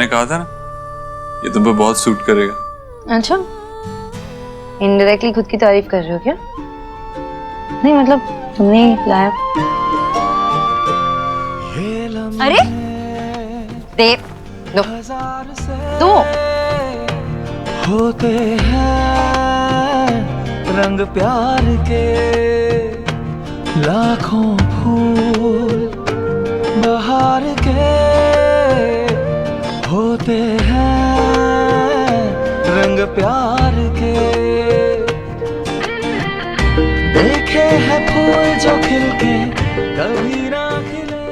मैंने कहा था ना, ये तुम पे बहुत सूट करेगा। अच्छा, इनडायरेक्टली खुद की तारीफ कर रहे हो क्या? नहीं मतलब तुमने ही लाया। अरे दे दो दो। होते हैं रंग प्यार के लाखों फूल बहार के, होते हैं रंग प्यार के। देखे हैं फूल जो खिल के कभी ना खिले।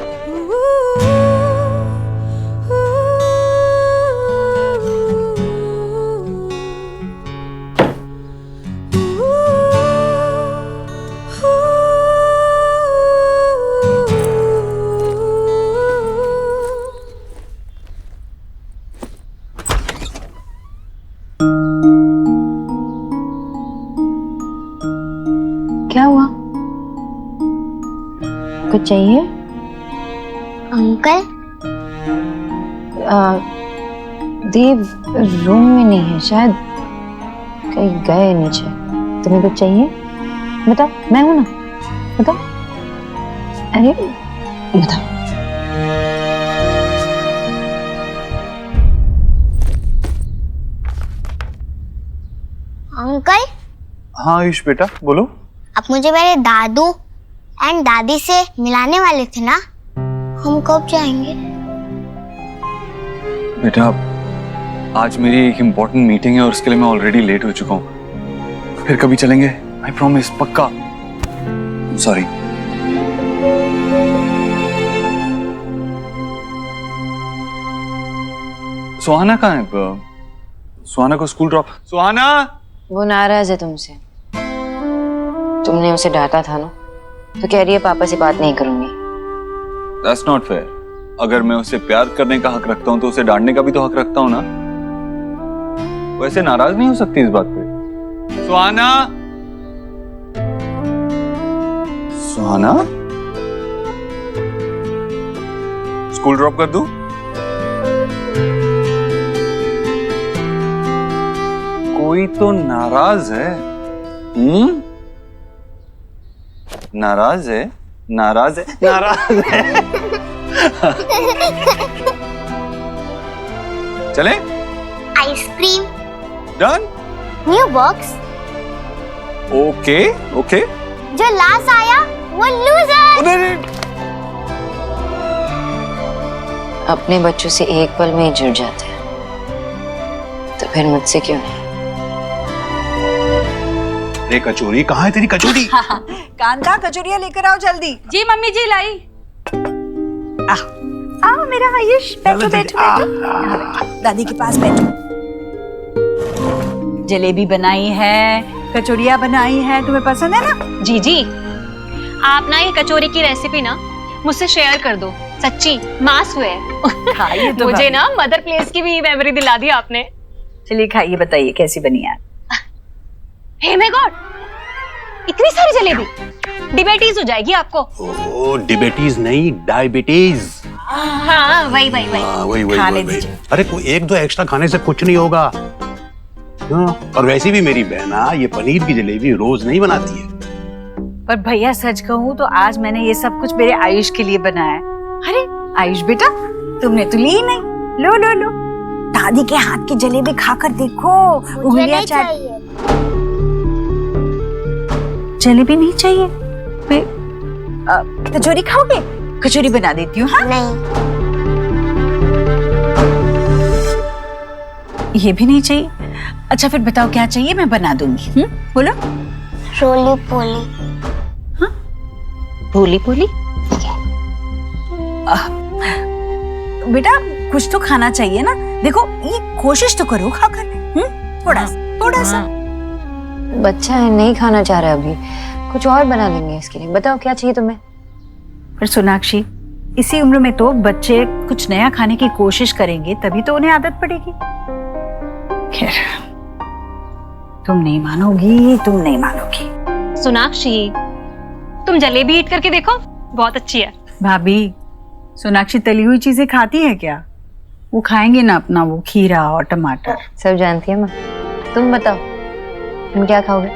क्या हुआ? कुछ चाहिए? अंकल देव रूम में नहीं है, शायद कहीं गए नीचे। तुम्हें कुछ चाहिए? बताओ, मैं हूं ना, बताओ। अरे बताओ। अंकल हाँ आयुष बेटा बोलो। आप मुझे मेरे दादू एंड दादी से मिलाने वाले थे ना, हम कब जाएंगे? बेटा आज मेरी एक इम्पोर्टेंट मीटिंग है और उसके लिए मैं ऑलरेडी लेट हो चुका हूँ। फिर कभी चलेंगे, आई प्रॉमिस, पक्का। सॉरी। सुहाना कहाँ है? सुहाना को स्कूल ड्रॉप। सुहाना, वो नाराज है तुमसे। तुमने उसे डांटा था ना, तो कह रही है पापा से बात नहीं करूंगी। That's not fair। अगर मैं उसे प्यार करने का हक रखता हूँ तो उसे डांटने का भी तो हक रखता हूँ ना। वैसे नाराज नहीं हो सकती इस बात पे। सुहाना, सुहाना, स्कूल ड्रॉप कर दूं? कोई तो नाराज है। नाराज है, नाराज है, नाराज है। चले? Ice cream. Done? New box. Okay okay. जो लास्ट आया वो लूजर। अपने बच्चों से एक पल में ही जुड़ जाते हैं, तो फिर मुझसे क्यों नहीं? रे कचौरी, कहाँ है तेरी कचौरी? कांदा कचौरियां लेकर आओ जल्दी। जी मम्मी जी लाई। आओ मेरा आयुष, बैठो बैठो बैठो। दादी के पास बैठो। जलेबी बनाई है, कचौरियां बनाई है, तुम्हें पसंद है ना? जी जी, आप ना ये कचौरी की रेसिपी ना मुझसे शेयर कर दो, सच्ची मास हुए। खाइए तो मुझे ना मदर प्लेस की भी मेमोरी दिला दी आपने। चलिए खाइए, बताइए कैसी बनी है। हे माय गॉड, इतनी सारी जलेबी, डिबेटीज हो जाएगी आपको। ओ डिबेटीज नहीं, डायबिटीज। हाँ वही वही वही। वही खाने वही। दीजिए। अरे कोई एक दो एक्स्ट्रा खाने से कुछ नहीं होगा। और वैसे भी मेरी बहना ये पनीर की जलेबी रोज नहीं बनाती है। पर भैया सच कहूँ तो आज मैंने ये सब कुछ मेरे आयुष के लिए बनाया है। अरे आयुष बेटा, तुमने तो ली ही नहीं। लो लो लो, दादी के हाथ की जलेबी खाकर देखो। मुझे नहीं चाहिए। जलेबी नहीं चाहिए? कचौरी खाओगे? कचौरी बना देती हूँ। हाँ नहीं, ये भी नहीं चाहिए। अच्छा फिर बताओ क्या चाहिए, मैं बना दूंगी। बोलो। रोली पोली। भोली भोली? बेटा कुछ तो खाना चाहिए ना, देखो ये कोशिश तो करो खाकर। थोड़ा सा। बच्चा है, नहीं खाना चाह रहा अभी, कुछ और बना देंगे इसके लिए। बताओ क्या चाहिए तुम्हें? पर सोनाक्षी, इसी उम्र में तो बच्चे कुछ नया खाने की कोशिश करेंगे, तभी तो उन्हें आदत पड़ेगी। खैर, तुम नहीं मानोगी, तुम नहीं मानोगी। सोनाक्षी, तुम जलेबी ईट करके देखो, बहुत अच्छी है। भाभी, सोनाक्षी तली हुई चीजें खाती है क्या? वो खाएंगे ना अपना वो खीरा और टमाटर। सब जानती है माँ। तुम बताओ तुम क्या खाओगे?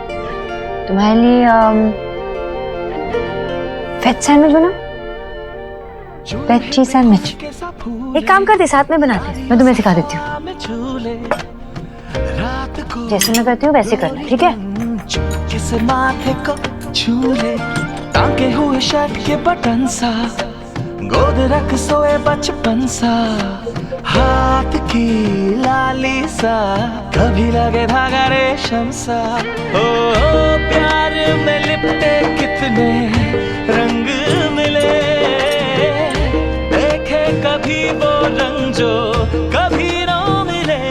तुम्हारे लिए वेज सैंडविच बना, वेज चीज सैंडविच। एक काम करते साथ में बनाते, मैं तुम्हें सिखा देती हूँ। जैसे मैं करती हूँ वैसे करना, ठीक है? किस माथे को छूले, टांके हुए शर्ट के बटन सा, गोद रख सोए बचपन सा, हाथ की लाली सा, कभी लगे धागा रेशम सा। ओ प्यार में लिपटे कितने रंग मिले, देखे कभी वो रंग जो कभी ना मिले।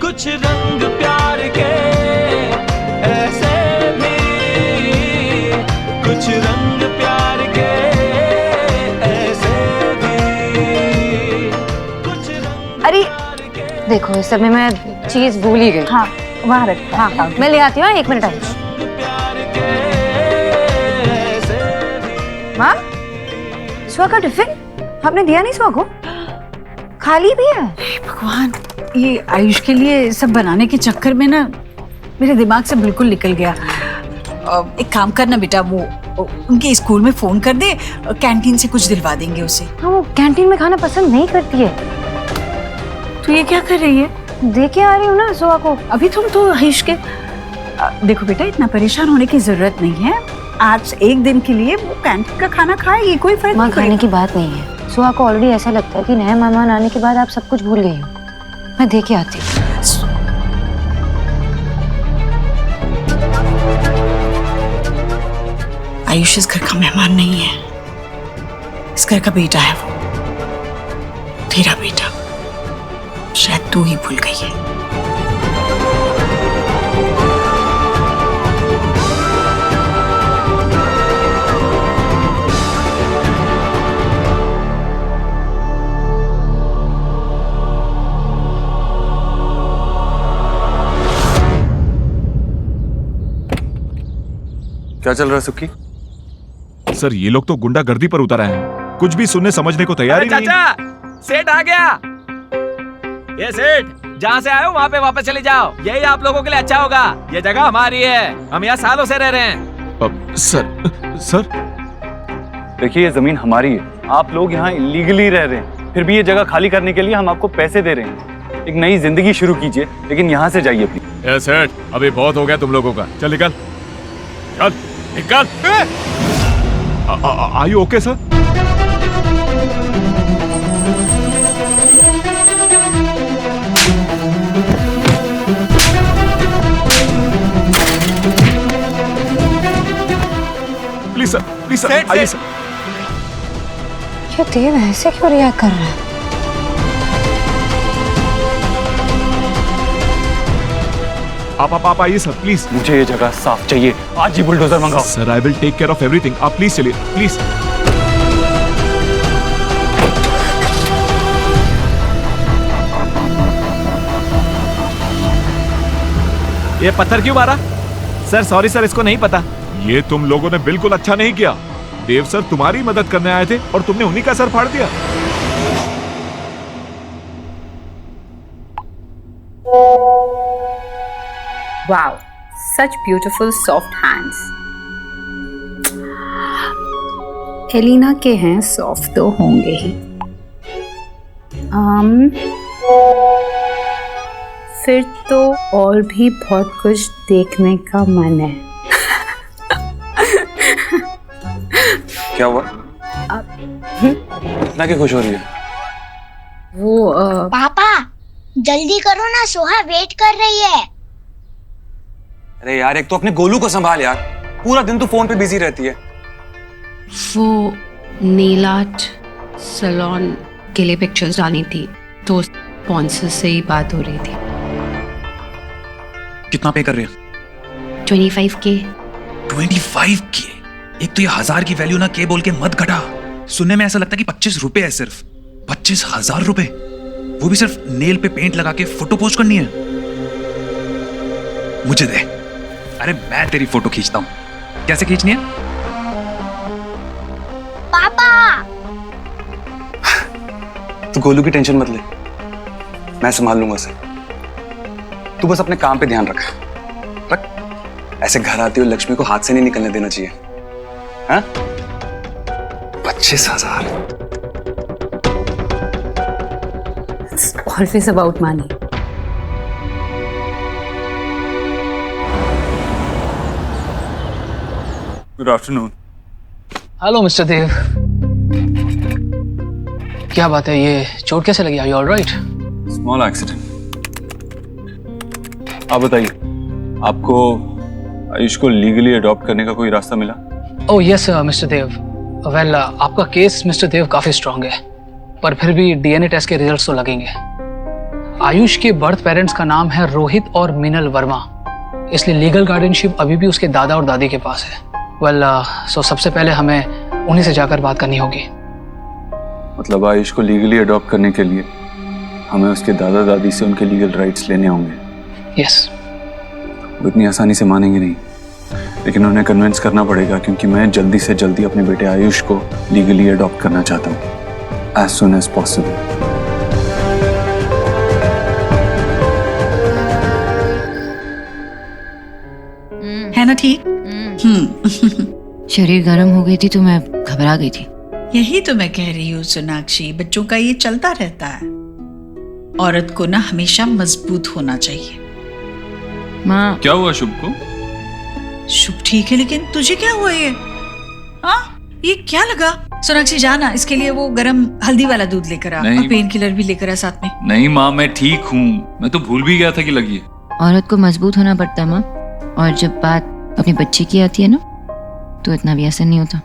कुछ रंग प्यार के ऐसे भी, कुछ रंग प्यार के ऐसे भी, कुछ रंग अरे देखो इस समय मैं चीज भूल ही गई। हाँ वहाँ रख। हाँ मैं ले आती हूँ, 1 मिनट आई। प्यार के ऐसे भी। माँ सुहा का टिफिन आपने दिया नहीं? सुहा को खाली भी है। भगवान, ये आयुष के लिए सब बनाने के चक्कर में ना मेरे दिमाग से बिल्कुल निकल गया। एक काम करना बेटा, वो उनके स्कूल में फोन कर दे, कैंटीन से कुछ दिलवा देंगे उसे। हाँ वो कैंटीन में खाना पसंद नहीं करती है। तो ये क्या कर रही है? दे के आ रही हूँ ना सुहा को। अभी तुम तो आयुष के देखो बेटा, इतना परेशान होने की जरूरत नहीं है। आज एक दिन के लिए वो कैंटीन का खाना खाएगी, कोई फर्क माँ नहीं खाने पड़ेगा। की बात नहीं है। सुहा को ऑलरेडी ऐसा लगता है कि नए मेहमान आने के बाद आप सब कुछ भूल गई हो। मैं दे के आती हूँ। आयुष इस घर का मेहमान नहीं है, इस घर का बेटा है वो, तेरा बेटा। शायद तू ही भूल गई है। क्या चल रहा है सुक्की? सर ये लोग तो गुंडागर्दी पर उतर आए हैं, कुछ भी सुनने समझने को तैयार ही नहीं। चाचा सेठ आ गया। ये सेठ, जहाँ से आए हो वहाँ पे वापस चले जाओ, यही आप लोगों के लिए अच्छा होगा। ये जगह हमारी है, हम यहाँ सालों से रह रहे हैं। सर देखिए ये जमीन हमारी है, आप लोग यहाँ इलीगली रह रहे हैं, फिर भी ये जगह खाली करने के लिए हम आपको पैसे दे रहे हैं। एक नई जिंदगी शुरू कीजिए, लेकिन यहाँ से जाइए प्लीज। ए सेठ, अभी बहुत हो गया तुम लोगों का, चल निकल, चल निकल। Are you okay sir? Please sir आइए सर। ये देव ऐसे क्यों रिएक्ट कर रहा है? आप आइए सर प्लीज। मुझे ये जगह साफ चाहिए, आज ही बुलडोजर मंगाओ। Sir I will take care of everything, आप प्लीज चलिए प्लीज। ये पत्थर क्यों मारा? सर सॉरी सर, इसको नहीं पता। ये तुम लोगों ने बिल्कुल अच्छा नहीं किया। देव सर तुम्हारी मदद करने आए थे और तुमने उन्हीं का सर फाड़ दिया। Wow, such beautiful soft hands. Elina के हैं, सॉफ्ट तो होंगे ही। फिर तो और भी बहुत कुछ देखने का मन है। क्या हुआ? इतना क्यों खुश हो रही है? वो पापा जल्दी करो ना, सोहा वेट कर रही है। अरे यार, एक तो अपने गोलू को संभाल यार, पूरा दिन तो फोन पे बिजी रहती है। वो नेल आर्ट सैलून के लिए पिक्चर्स डाली थी, तो स्पॉन्सर से ही बात हो रही थी। कितना पे कर रहे हैं? 25K। 25K? एक तो ये 1000 की वैल्यू ना के बोल के मत घटा। सुनने में ऐसा लगता है कि 25 रुपए है, सिर्फ 25,000 रुपए, वो भी सिर्फ नेल पे पेंट लगा के फोटो पोस्ट करनी है। मुझे दे, अरे मैं तेरी फोटो खींचता हूं। कैसे खींचनी है? पापा तू गोलू की टेंशन मत ले, मैं संभाल लूंगा उसे। तू बस अपने काम पे ध्यान रख। ऐसे घर आती हुई लक्ष्मी को हाथ से नहीं निकलने देना चाहिए। हाँ? 25,000। It's always about money. Good afternoon. Hello mister Dev, क्या बात है, ये चोट कैसे लगी? Are you alright? Small accident. आप बताइए, आपको आयुष को लीगली अडॉप्ट करने का कोई रास्ता मिला? ओह यस मिस्टर देव। वेल आपका केस मिस्टर देव काफी स्ट्रांग है, पर फिर भी डीएनए टेस्ट के रिजल्ट्स तो लगेंगे। आयुष के बर्थ पेरेंट्स का नाम है रोहित और मीनल वर्मा, इसलिए लीगल गार्डियनशिप अभी भी उसके दादा और दादी के पास है। वेल सो सबसे पहले हमें उन्हीं से जाकर बात करनी होगी। मतलब आयुष को लीगली अडॉप्ट करने के लिए हमें उसके दादा दादी से उनके लीगल राइट्स लेने होंगे? यस। वो इतनी आसानी से मानेंगे नहीं, लेकिन उन्हें कन्विंस करना पड़ेगा, क्योंकि मैं जल्दी से जल्दी अपने बेटे आयुष को लीगली अडॉप्ट करना चाहता हूँ, एज सुन एज पॉसिबल। है ना ठीक? शरीर गर्म हो गई थी तो मैं घबरा गई थी। यही तो मैं कह रही हूँ सोनाक्षी, बच्चों का ये चलता रहता है। औरत को ना हमेशा मजबूत होना चाहिए। माँ क्या हुआ शुभ को? शुभ ठीक है, लेकिन तुझे क्या हुआ ये? हाँ ये क्या लगा? सोनाक्षी जाना इसके लिए वो गरम हल्दी वाला दूध लेकर आ और पेन किलर भी लेकर आ साथ में। नहीं माँ, मैं ठीक हूँ, मैं तो भूल भी गया था कि लगी है। औरत को मजबूत होना पड़ता है माँ, और जब बात अपने बच्चे की आती है ना, तो इतना भी आसान नहीं होता।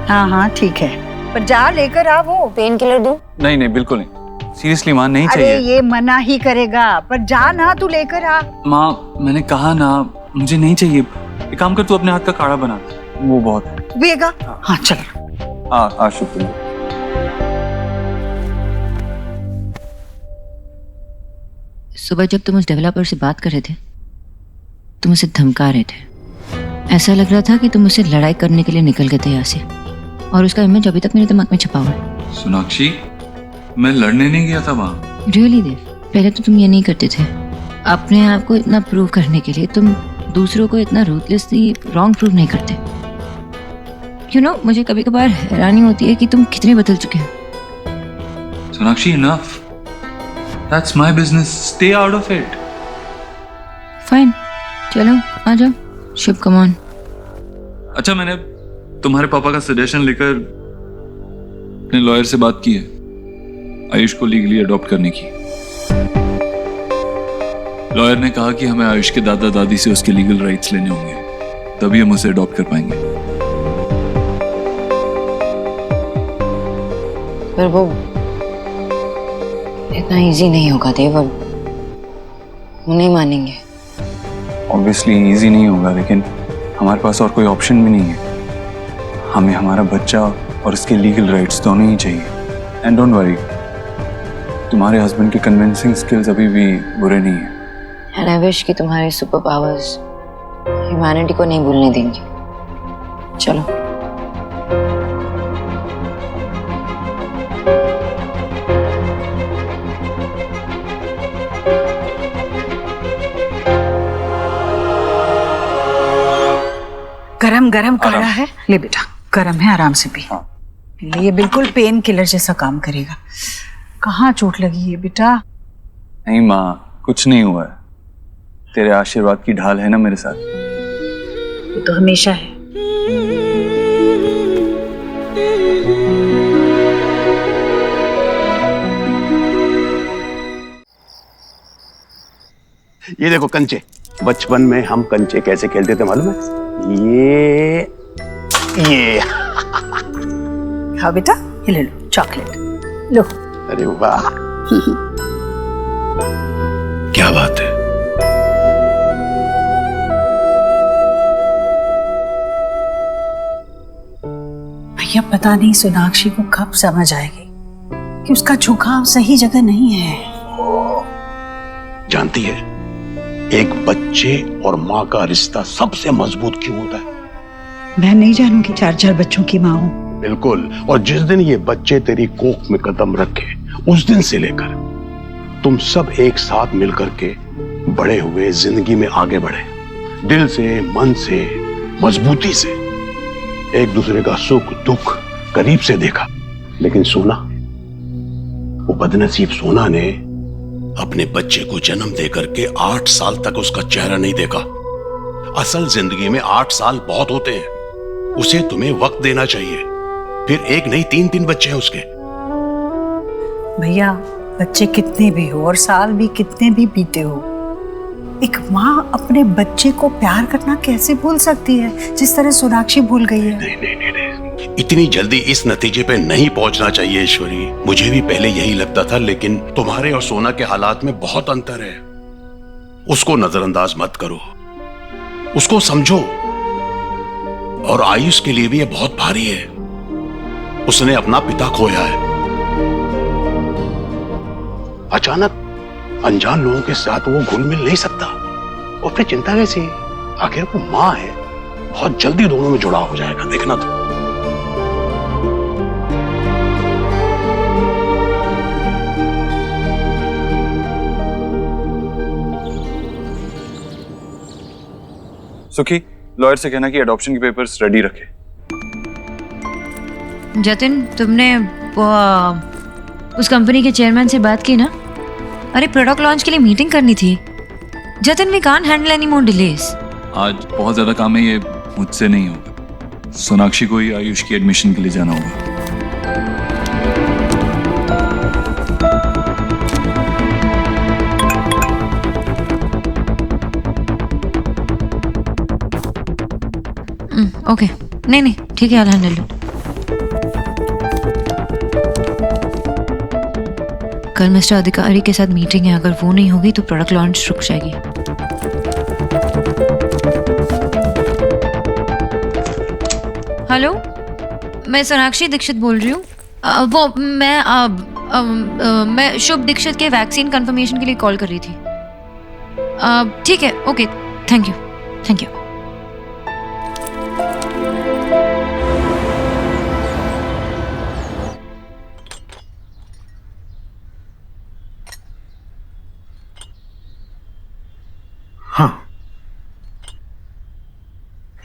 हाँ हाँ ठीक है, पर जा लेकर आ वो पेन किलर दूं। नहीं नहीं बिल्कुल नहीं, सीरियसली माँ नहीं अरे चाहिए। ये मना ही करेगा, पर जा ना तू लेकर आ। माँ मैंने कहा ना, मुझे नहीं चाहिए। एक काम कर, तू अपने हाथ का काढ़ा बना, वो बहुत है। पिएगा? हाँ चलो। हाँ शुक्रिया। सुबह जब तुम उस डेवलपर से बात कर रहे थे, तुम उसे धमका रहे थे। ऐसा लग रहा था कि तुम उससे लड़ाई करने के लिए निकल गए थे यहाँ से, और उसका इमेज अभी तक मेरे दिमाग में छपा हुआ है। सोनाक्षी, मैं लड़ने नहीं गया था वहाँ। रियली देव, पहले तो तुम ये नहीं करते थे। अपने आप को इतना प्रूव करने के लिए तुम दूसरों को इतना रूथलेसली रॉन्ग प्रूव नहीं करते। यू नो, मुझे कभी कभार हैरानी होती है कि तुम कितने बदल चुके हो। Sonakshi enough, that's my business, stay out of it. Fine, चलो आ जाओ। शुभ कम ऑन। अच्छा, मैंने तुम्हारे पापा का सजेशन लेकर अपने लॉयर से बात की है आयुष को लीगली अडॉप्ट करने की। लॉयर ने कहा कि हमें आयुष के दादा दादी से उसके लीगल राइट्स लेने होंगे, तभी हम उसे अडॉप्ट कर पाएंगे। पर वो इतना इजी नहीं होगा देव, अब वो नहीं मानेंगे। ऑब्वियसली इजी नहीं होगा, लेकिन हमारे पास और कोई ऑप्शन भी नहीं है। हमें हमारा बच्चा और उसके लीगल राइट्स दोनों ही चाहिए। एंड डोंट वरी, तुम्हारे हस्बैंड की कन्विंसिंग स्किल्स अभी भी बुरे नहीं है। एंड आई विश कि तुम्हारे सुपर पावर्स ह्यूमैनिटी को नहीं भूलने देंगे। चलो। गरम गरम काढ़ा है, ले बेटा, गरम है, आराम से पी। ये बिल्कुल पेन किलर जैसा काम करेगा। कहाँ चोट लगी है बेटा? नहीं माँ, कुछ नहीं हुआ है। तेरे आशीर्वाद की ढाल है ना मेरे साथ। वो तो हमेशा है। ये देखो कंचे, बचपन में हम कंचे कैसे खेलते थे मालूम है? ये हाँ बेटा, ये ले लो चॉकलेट, लो। अरे वाह, क्या बात है। भैया पता नहीं सोनाक्षी को कब समझ आएगी कि उसका झुकाव सही जगह नहीं है। जानती है, एक बच्चे और माँ का रिश्ता सबसे मजबूत क्यों होता है? मैं नहीं जानूंगी, 4 बच्चों की माँ हूँ। बिल्कुल। और जिस दिन ये बच्चे तेरी कोख में कदम रखे उस दिन से लेकर तुम सब एक साथ मिलकर के बड़े हुए, जिंदगी में आगे बढ़े, दिल से, मन से, मजबूती से, एक दूसरे का सुख दुख करीब से देखा। लेकिन सोना, वो बदनसीब सोना ने अपने बच्चे को जन्म देकर के 8 साल तक उसका चेहरा नहीं देखा। असल जिंदगी में 8 साल बहुत होते हैं, उसे तुम्हें वक्त देना चाहिए। फिर एक नहीं 3 बच्चे हैं उसके। भैया, बच्चे कितने भी हो और साल भी कितने भी बीते हो, एक माँ अपने बच्चे को प्यार करना कैसे भूल सकती है जिस तरह सोनाक्षी भूल गई है? नहीं, इतनी जल्दी इस नतीजे पे नहीं पहुंचना चाहिए ईश्वरी। मुझे भी पहले यही लगता था, लेकिन तुम्हारे और सोना के हालात में बहुत अंतर है। उसको नजरअंदाज मत करो, उसको समझो। और आयुष के लिए भी ये बहुत भारी है, उसने अपना पिता खोया है। अचानक अनजान लोगों के साथ वो घुल मिल नहीं सकता, और फिर चिंता कैसी? आखिर वो मां है, बहुत जल्दी दोनों में जुड़ाव हो जाएगा, देखना तो। सुखी, लॉयर से कहना कि एडॉप्शन के पेपर्स रेडी रखे। जतिन, तुमने उस कंपनी के चेयरमैन से बात की ना? अरे प्रोडक्ट लॉन्च के लिए मीटिंग करनी थी। Jatin, we can't handle any more delays. आज बहुत ज्यादा काम है, ये मुझसे नहीं होगा। सोनाक्षी को ही आयुष की एडमिशन के लिए जाना होगा। ओके, नहीं ठीक है, I'll handle it। कल मिस्टर अधिकारी के साथ मीटिंग है, अगर वो नहीं होगी तो प्रोडक्ट लॉन्च रुक जाएगी। हेलो, मैं सोनाक्षी दीक्षित बोल रही हूँ। वो मैं शुभ दीक्षित के वैक्सीन कंफर्मेशन के लिए कॉल कर रही थी। ठीक है, ओके, थैंक यू। हाँ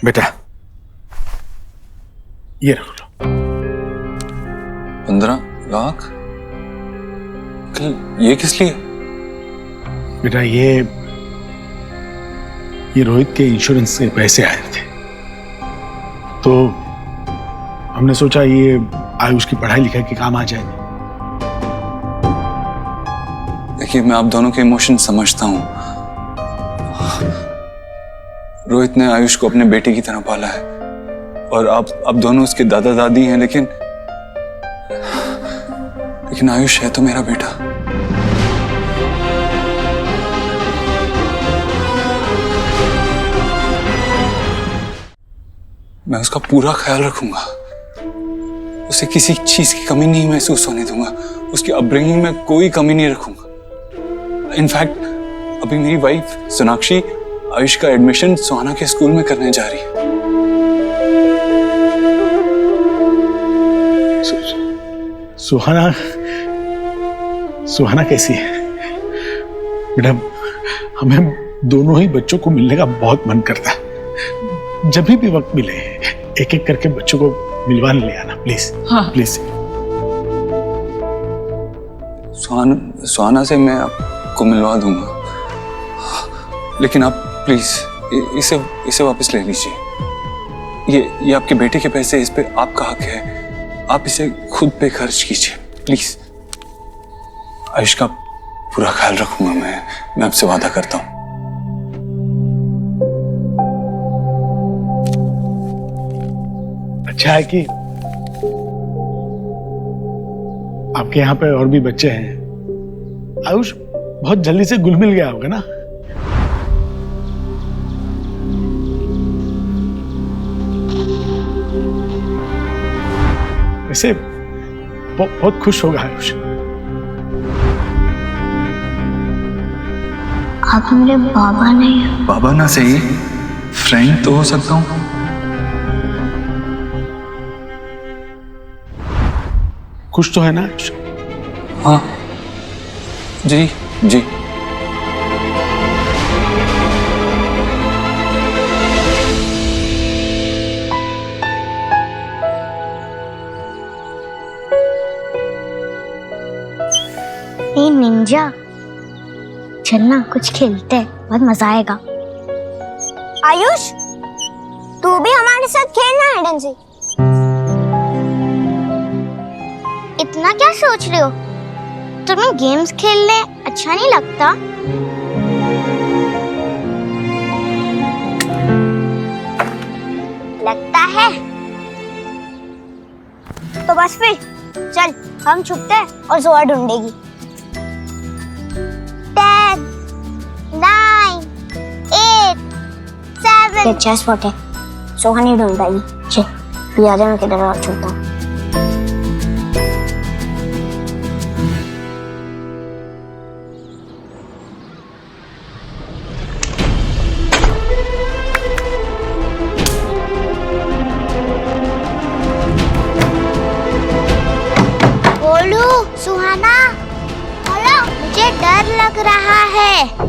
बेटा, ये रख लो। 15 लाख? ये किस लिए? बेटा, ये रोहित के इंश्योरेंस से पैसे आए थे, तो हमने सोचा ये आयुष की पढ़ाई लिखाई के काम आ जाएंगे। देखिए, मैं आप दोनों के इमोशन समझता हूं। रोहित ने आयुष को अपने बेटे की तरह पाला है, और आप दोनों उसके दादा दादी हैं, लेकिन आयुष है तो मेरा बेटा। मैं उसका पूरा ख्याल रखूंगा, उसे किसी चीज की कमी नहीं महसूस होने दूंगा, उसकी अपब्रिंगिंग में कोई कमी नहीं रखूंगा। इनफैक्ट अभी मेरी वाइफ सोनाक्षी आयुष का एडमिशन सुहाना के स्कूल में करने जा रही है। सुहाना कैसी है? बेटा, हमें दोनों ही बच्चों को मिलने का बहुत मन करता है। जब भी वक्त मिले एक एक करके बच्चों को मिलवाने ले आना, प्लीज। हाँ। प्लीज। सुहाना से मैं आपको मिलवा दूंगा, लेकिन आप प्लीज इसे वापस ले लीजिए। ये आपके बेटे के पैसे, इस पे आपका हक है, आप इसे खुद पे खर्च कीजिए प्लीज। आयुष का पूरा ख्याल रखूंगा मैं आपसे वादा करता हूं। अच्छा है कि आपके यहाँ पे और भी बच्चे हैं। आयुष बहुत जल्दी से घुल मिल गया होगा ना? वैसे बहुत खुश होगा आयुष। आप मेरे बाबा नहीं हैं। बाबा ना सही, फ्रेंड तो हो सकता हूं। खुश तो है ना? हाँ जी जी। ए निंजा, चलना कुछ खेलते हैं, बहुत मजा आएगा। आयुष, तू भी हमारे साथ खेलना है हाइड एंड सीक। इतना क्या सोच रहे हो? तुम्हें गेम्स खेलने अच्छा नहीं लगता? लगता है तो बस फिर चल, हम छुपते हैं और जोआ ढूंढेगी। 10, 9, 8, 7। ये अच्छा स्पॉट है, सोहा नहीं ढूंढ पाएगी। चल पिया जा, मैं किधर और छुपता हूँ। सुहाना, बोलो, मुझे डर लग रहा है।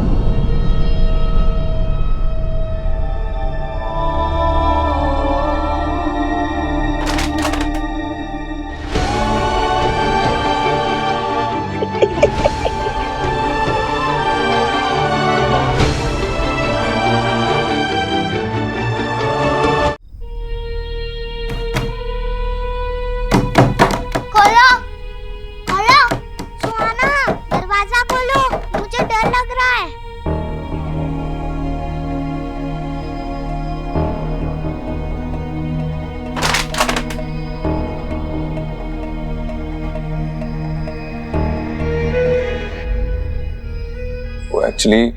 एक्चुअली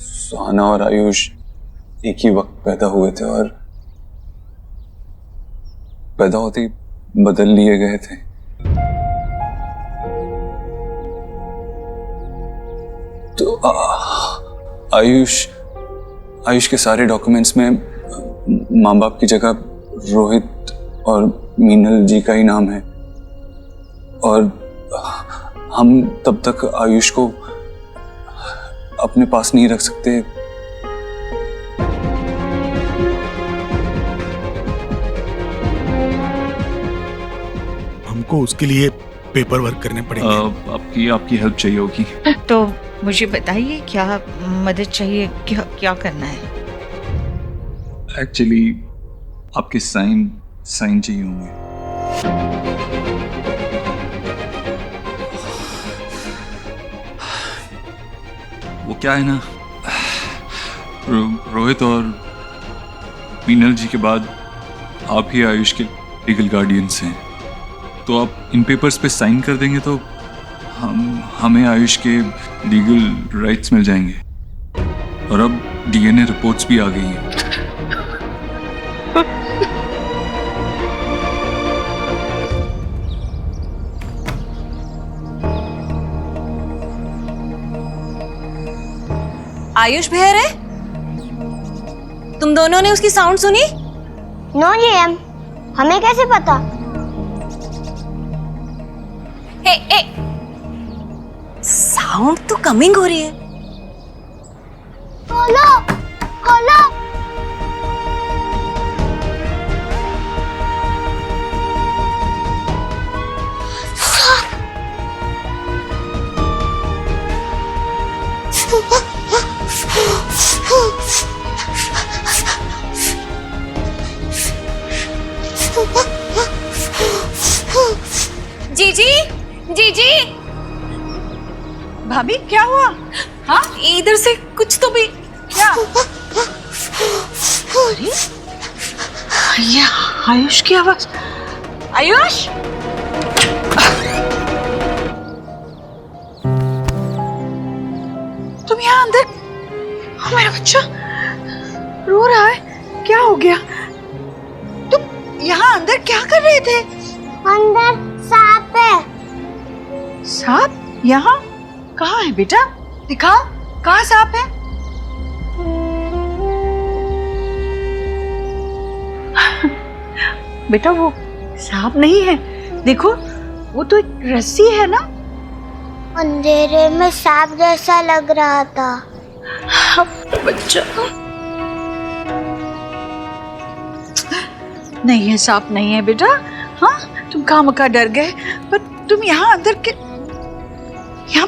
सुहाना और आयुष एक ही वक्त पैदा हुए थे और पैदा होते ही बदल लिए गए थे। तो आयुष के सारे डॉक्यूमेंट्स में माँ बाप की जगह रोहित और मीनल जी का ही नाम है और हम तब तक आयुष को अपने पास नहीं रख सकते। हमको उसके लिए पेपर वर्क करने पड़ेंगे। आपकी हेल्प चाहिए होगी। तो मुझे बताइए क्या मदद चाहिए, क्या करना है? एक्चुअली आपके साइन चाहिए होंगे। वो क्या है ना, रोहित और मीनल जी के बाद आप ही आयुष के लीगल गार्डियंस हैं, तो आप इन पेपर्स पे साइन कर देंगे तो हमें आयुष के लीगल राइट्स मिल जाएंगे। और अब डीएनए रिपोर्ट्स भी आ गई हैं। आयुष बहर है? तुम दोनों ने उसकी साउंड सुनी? नो जीएम, हमें कैसे पता? साउंड तो कमिंग हो रही है। खोलो, खोलो। जीजी, भाभी क्या हुआ? हाँ, इधर से कुछ तो भी। क्या? अरे ये आयुष की आवाज। आयुष, तुम यहाँ अंदर? मेरा बच्चा रो रहा है, क्या हो गया? तुम यहाँ अंदर क्या कर रहे थे? अंदर सांप है। सांप? यहाँ कहाँ है बेटा? दिखाओ, कहाँ सांप है? बेटा वो सांप नहीं है, देखो वो तो एक रस्सी है ना। अंधेरे में सांप जैसा लग रहा था। बच्चा नहीं है, सांप नहीं है बेटा। हाँ, तुम खामखा डर गए, पर तुम यहाँ अंदर के यहाँ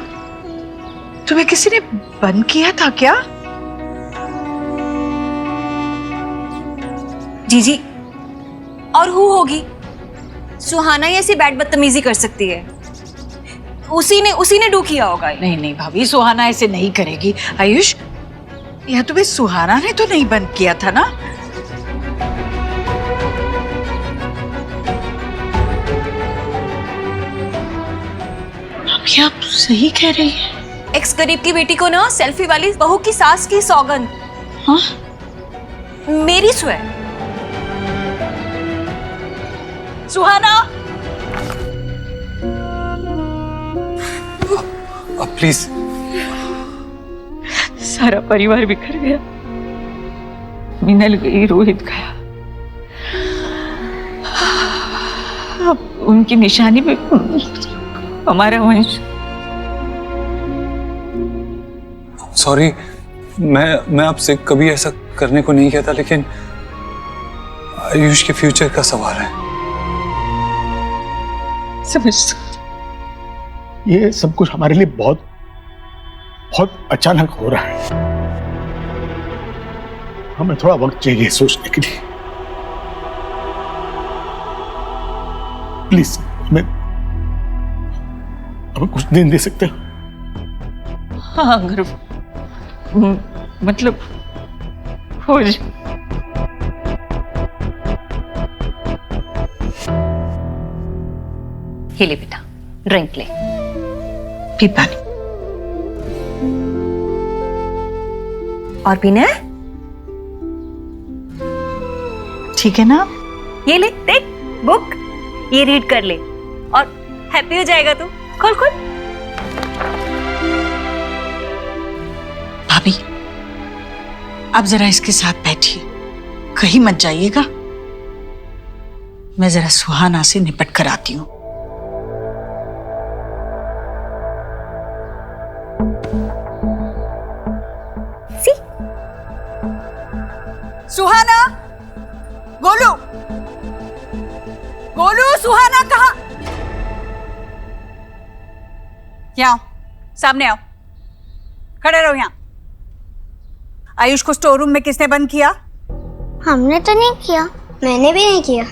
तुम्हें किसी ने बंद किया था क्या? जीजी, और हु होगी? सुहाना ही ऐसी बैड बदतमीजी कर सकती है। उसी ने डू किया होगा। नहीं नहीं भाभी, सुहाना ऐसे नहीं करेगी। आयुष, यह तुम्हें सुहाना ने तो नहीं बंद किया था ना? आप सही कह रही है। एक्स गरीब की बेटी को ना सेल्फी वाली बहू की सास की सौगंध। हाँ? मेरी स्वे। सुहाना, प्लीज। सारा परिवार बिखर गया। मिनल गई, रोहित गया, अब उनकी निशानी पे हमारा वंश। सॉरी, मैं आपसे कभी ऐसा करने को नहीं कहता, लेकिन आयुष के फ्यूचर का सवाल है। समझ, ये सब कुछ हमारे लिए बहुत बहुत अचानक हो रहा है। हमें थोड़ा वक्त चाहिए सोचने के लिए। प्लीज हमें कुछ दिन दे सकते हो? हाँ, अगर मतलब हो जाए। ये ले बेटा, ड्रिंक ले। पी पानी। और पीना है? ठीक है ना? ये ले, देख बुक, ये रीड कर ले और हैप्पी हो जाएगा तू। खोल खोल। भाभी, आप जरा इसके साथ बैठिए, कहीं मत जाइएगा। मैं जरा सुहाना से निपट कर आती हूँ। सुहाना, गोलू, गोलू, सुहाना कहाँ? यहाँ आओ, सामने आओ, खड़े रहो यहाँ। आयुष को स्टोर रूम में किसने बंद किया? हमने तो नहीं किया। मैंने भी नहीं किया।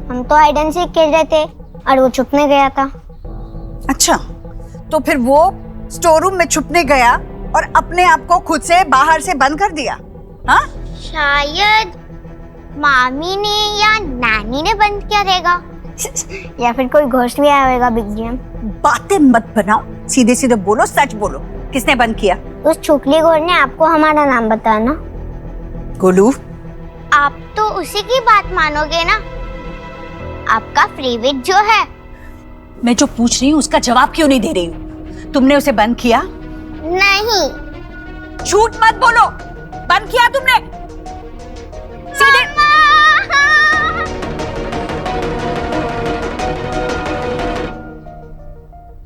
हम तो हाइड एंड सीक खेल रहे थे और वो छुपने गया था। अच्छा, तो फिर वो स्टोर रूम में छुपने गया और अपने आप को खुद से बाहर से बंद कर दिया? हाँ? शायद मामी ने या नानी ने बंद किया रहेगा। या फिर कोई घोस्ट भी आया होगा बिग जी। बातें मत बनाओ, सीधे सीधे बोलो, सच बोलो, किसने बंद किया? उस छुपली घोर ने आपको हमारा नाम बताया ना। गोलू, आप तो उसी की बात मानोगे ना। आपका फेवरेट जो है। मैं जो पूछ रही हूँ उसका जवाब क्यों नहीं दे रही हूँ? तुमने उसे बंद किया? नहीं। झूठ मत बोलो, बंद किया तुमने। सीधे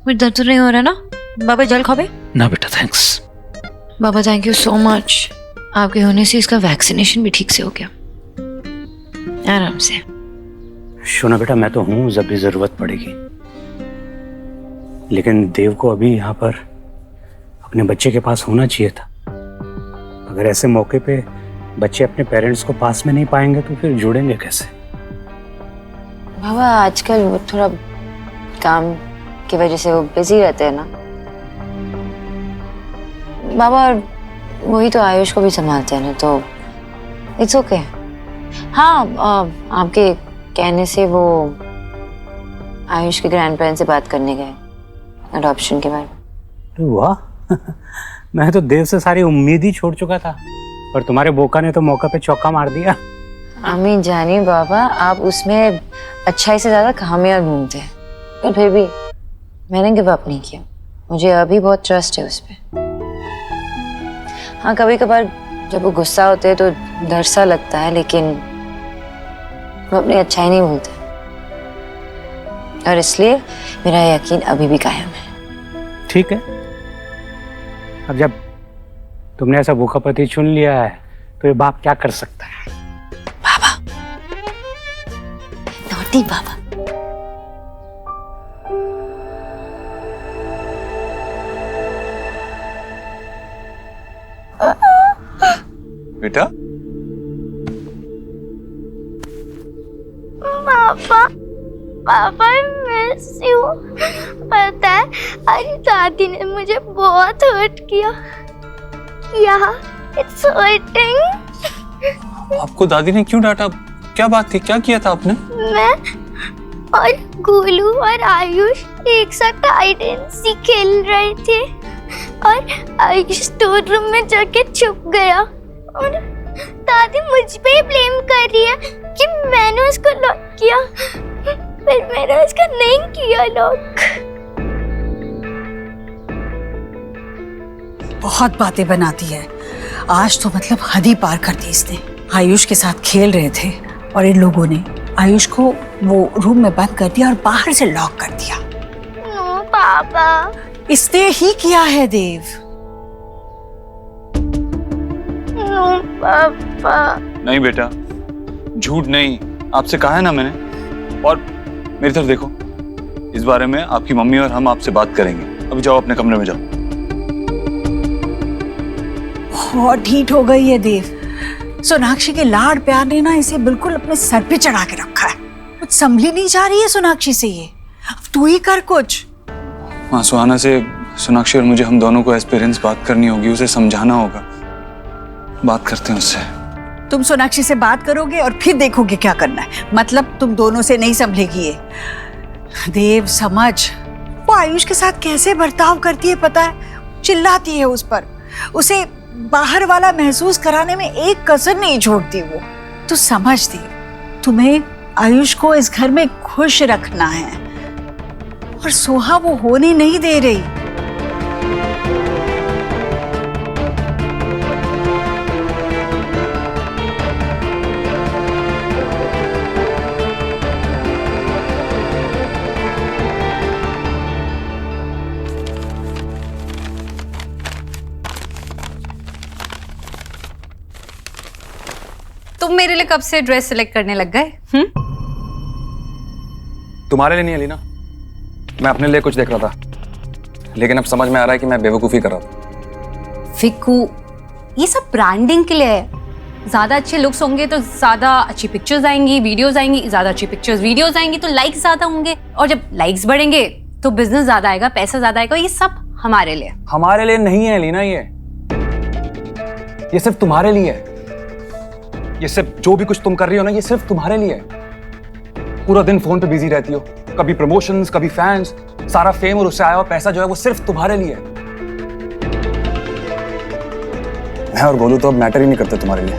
कुछ दर्द तो नहीं हो रहा ना? बाबा जल खावे? ना बेटा, thanks. Baba thank you so much. आपके होने से इसका वैक्सीनेशन भी ठीक से हो गया, आराम से। शोना बेटा, मैं तो हूं, जब भी जरूरत पड़ेगी। लेकिन देव को अभी यहाँ पर अपने बच्चे के पास होना चाहिए था। अगर ऐसे मौके पे बच्चे अपने पेरेंट्स को पास में नहीं पाएंगे तो फिर जुड़ेंगे कैसे? बाबा आजकल वो थोड़ा काम की वजह से वो बिजी रहते हैं ना बाबा, वही तो आयुष को भी संभालते हैं ना, तो इट्स ओके। हाँ, आपके कहने से वो आयुष के ग्रैंड पेरेंट्स से बात करने गए अडॉप्शन के बारे में। वाह, मैं तो देव से सारी उम्मीद ही छोड़ चुका था, पर तुम्हारे बोका ने तो मौका पे चौका मार दिया। अम्मी जानी बाबा, आप उसमें अच्छाई से ज्यादा खामियां ढूंढते हैं, पर फिर भी मैंने गिव अप नहीं किया। मुझे अभी बहुत ट्रस्ट है उस पर। हाँ, कभी कभार जब वो गुस्सा होते हैं तो डर सा लगता है, लेकिन वो अपनी अच्छाई नहीं भूलते। और इसलिए मेरा यकीन अभी भी कायम है। ठीक है, अब जब तुमने ऐसा भूखा पति चुन लिया है तो ये बाप क्या कर सकता है? बाबा, नॉटी बाबा। बेटा, पापा पापा मिस यू। पता है आज दादी ने मुझे बहुत हर्ट किया। It's hurting. आपको दादी ने क्यों डांटा? क्या बात थी? क्या किया था आपने? मैं और गोलू और आयुष एक साथ हाइड एंड सीक खेल रहे थे और आयुष स्टोर रूम में जाके छुप गया और दादी मुझ पे ब्लेम कर रही है कि मैंने उसको लॉक किया, पर मैंने उसका नहीं किया लॉक। बहुत बातें बनाती है। आज तो मतलब हद ही पार कर दी इसने। आयुष के साथ खेल रहे थे और इन लोगों ने आयुष को वो रूम में बंद कर दिया और बाहर से लॉक कर दिया। नो पापा, इसने ही किया है देव। नो पापा। नहीं बेटा, झूठ नहीं, आपसे कहा है ना मैंने। और मेरी तरफ देखो, इस बारे में आपकी मम्मी और हम आपसे बात करेंगे। अभी जाओ अपने कमरे में जाओ। बहुत ढीठ हो गई है देव। सोनाक्षी के लाड़ प्यार ने ना इसे बिल्कुल अपने सर पे चढ़ा के रखा है। कुछ संभली नहीं जा रही है सोनाक्षी से ये। अब तू ही कर कुछ। हाँ, सुहाना से सोनाक्षी और मुझे, हम दोनों को एज पेरेंट्स बात करनी होगी, उसे समझाना होगा। बात करते हैं उससे। तुम सोनाक्षी से बात करोगे और फिर देखोगे क्या करना है। मतलब तुम दोनों से नहीं संभलेगी ये। देव समझ, वो आयुष के साथ कैसे बर्ताव करती है पता है? चिल्लाती है उस पर, उसे बाहर वाला महसूस कराने में एक कसर नहीं छोड़ती वो। तो समझ दे, तुम्हें आयुष को इस घर में खुश रखना है और सोहा वो होने नहीं दे रही। तुम मेरे लिए कब से ड्रेस सिलेक्ट करने लग गए? तुम्हारे लिए नहीं अलीना, मैं अपने लिए कुछ देख रहा था, लेकिन अब समझ में आ रहा है कि मैं बेवकूफी कर रहा था। फिकू, ये सब ब्रांडिंग के लिए है। ज्यादा अच्छे लुक्स होंगे तो ज्यादा अच्छी पिक्चर्स आएंगी, वीडियोस आएंगी। ज्यादा अच्छी पिक्चर्स वीडियोस आएंगी तो लाइक्स ज्यादा होंगे, और जब लाइक्स बढ़ेंगे तो बिजनेस ज्यादा आएगा, पैसा ज्यादा आएगा। ये सब हमारे लिए। हमारे लिए नहीं है अलीना, ये सिर्फ तुम्हारे लिए है। ये सिर्फ जो भी कुछ तुम कर रही हो ना, ये सिर्फ तुम्हारे लिए है। पूरा दिन फोन पे बिजी रहती हो, कभी प्रमोशंस, कभी फैंस, सारा फेम और उससे आया हुआ पैसा जो है वो सिर्फ तुम्हारे लिए है। मैं और गोलू तो अब मैटर ही नहीं करते तुम्हारे लिए।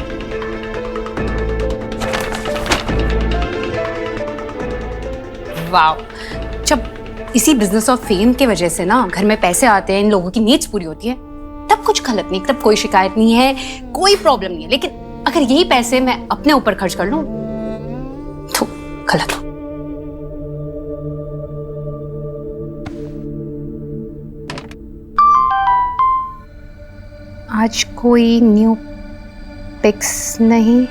वाव, जब इसी बिजनेस ऑफ फेम के वजह से ना घर में पैसे आते हैं, इन लोगों की नीड्स पूरी होती है, तब कुछ गलत नहीं, तब कोई शिकायत नहीं है, कोई प्रॉब्लम नहीं है। लेकिन अगर यही पैसे मैं अपने ऊपर खर्च कर लूं तो गलत हो। आज कोई न्यू पिक्स नहीं।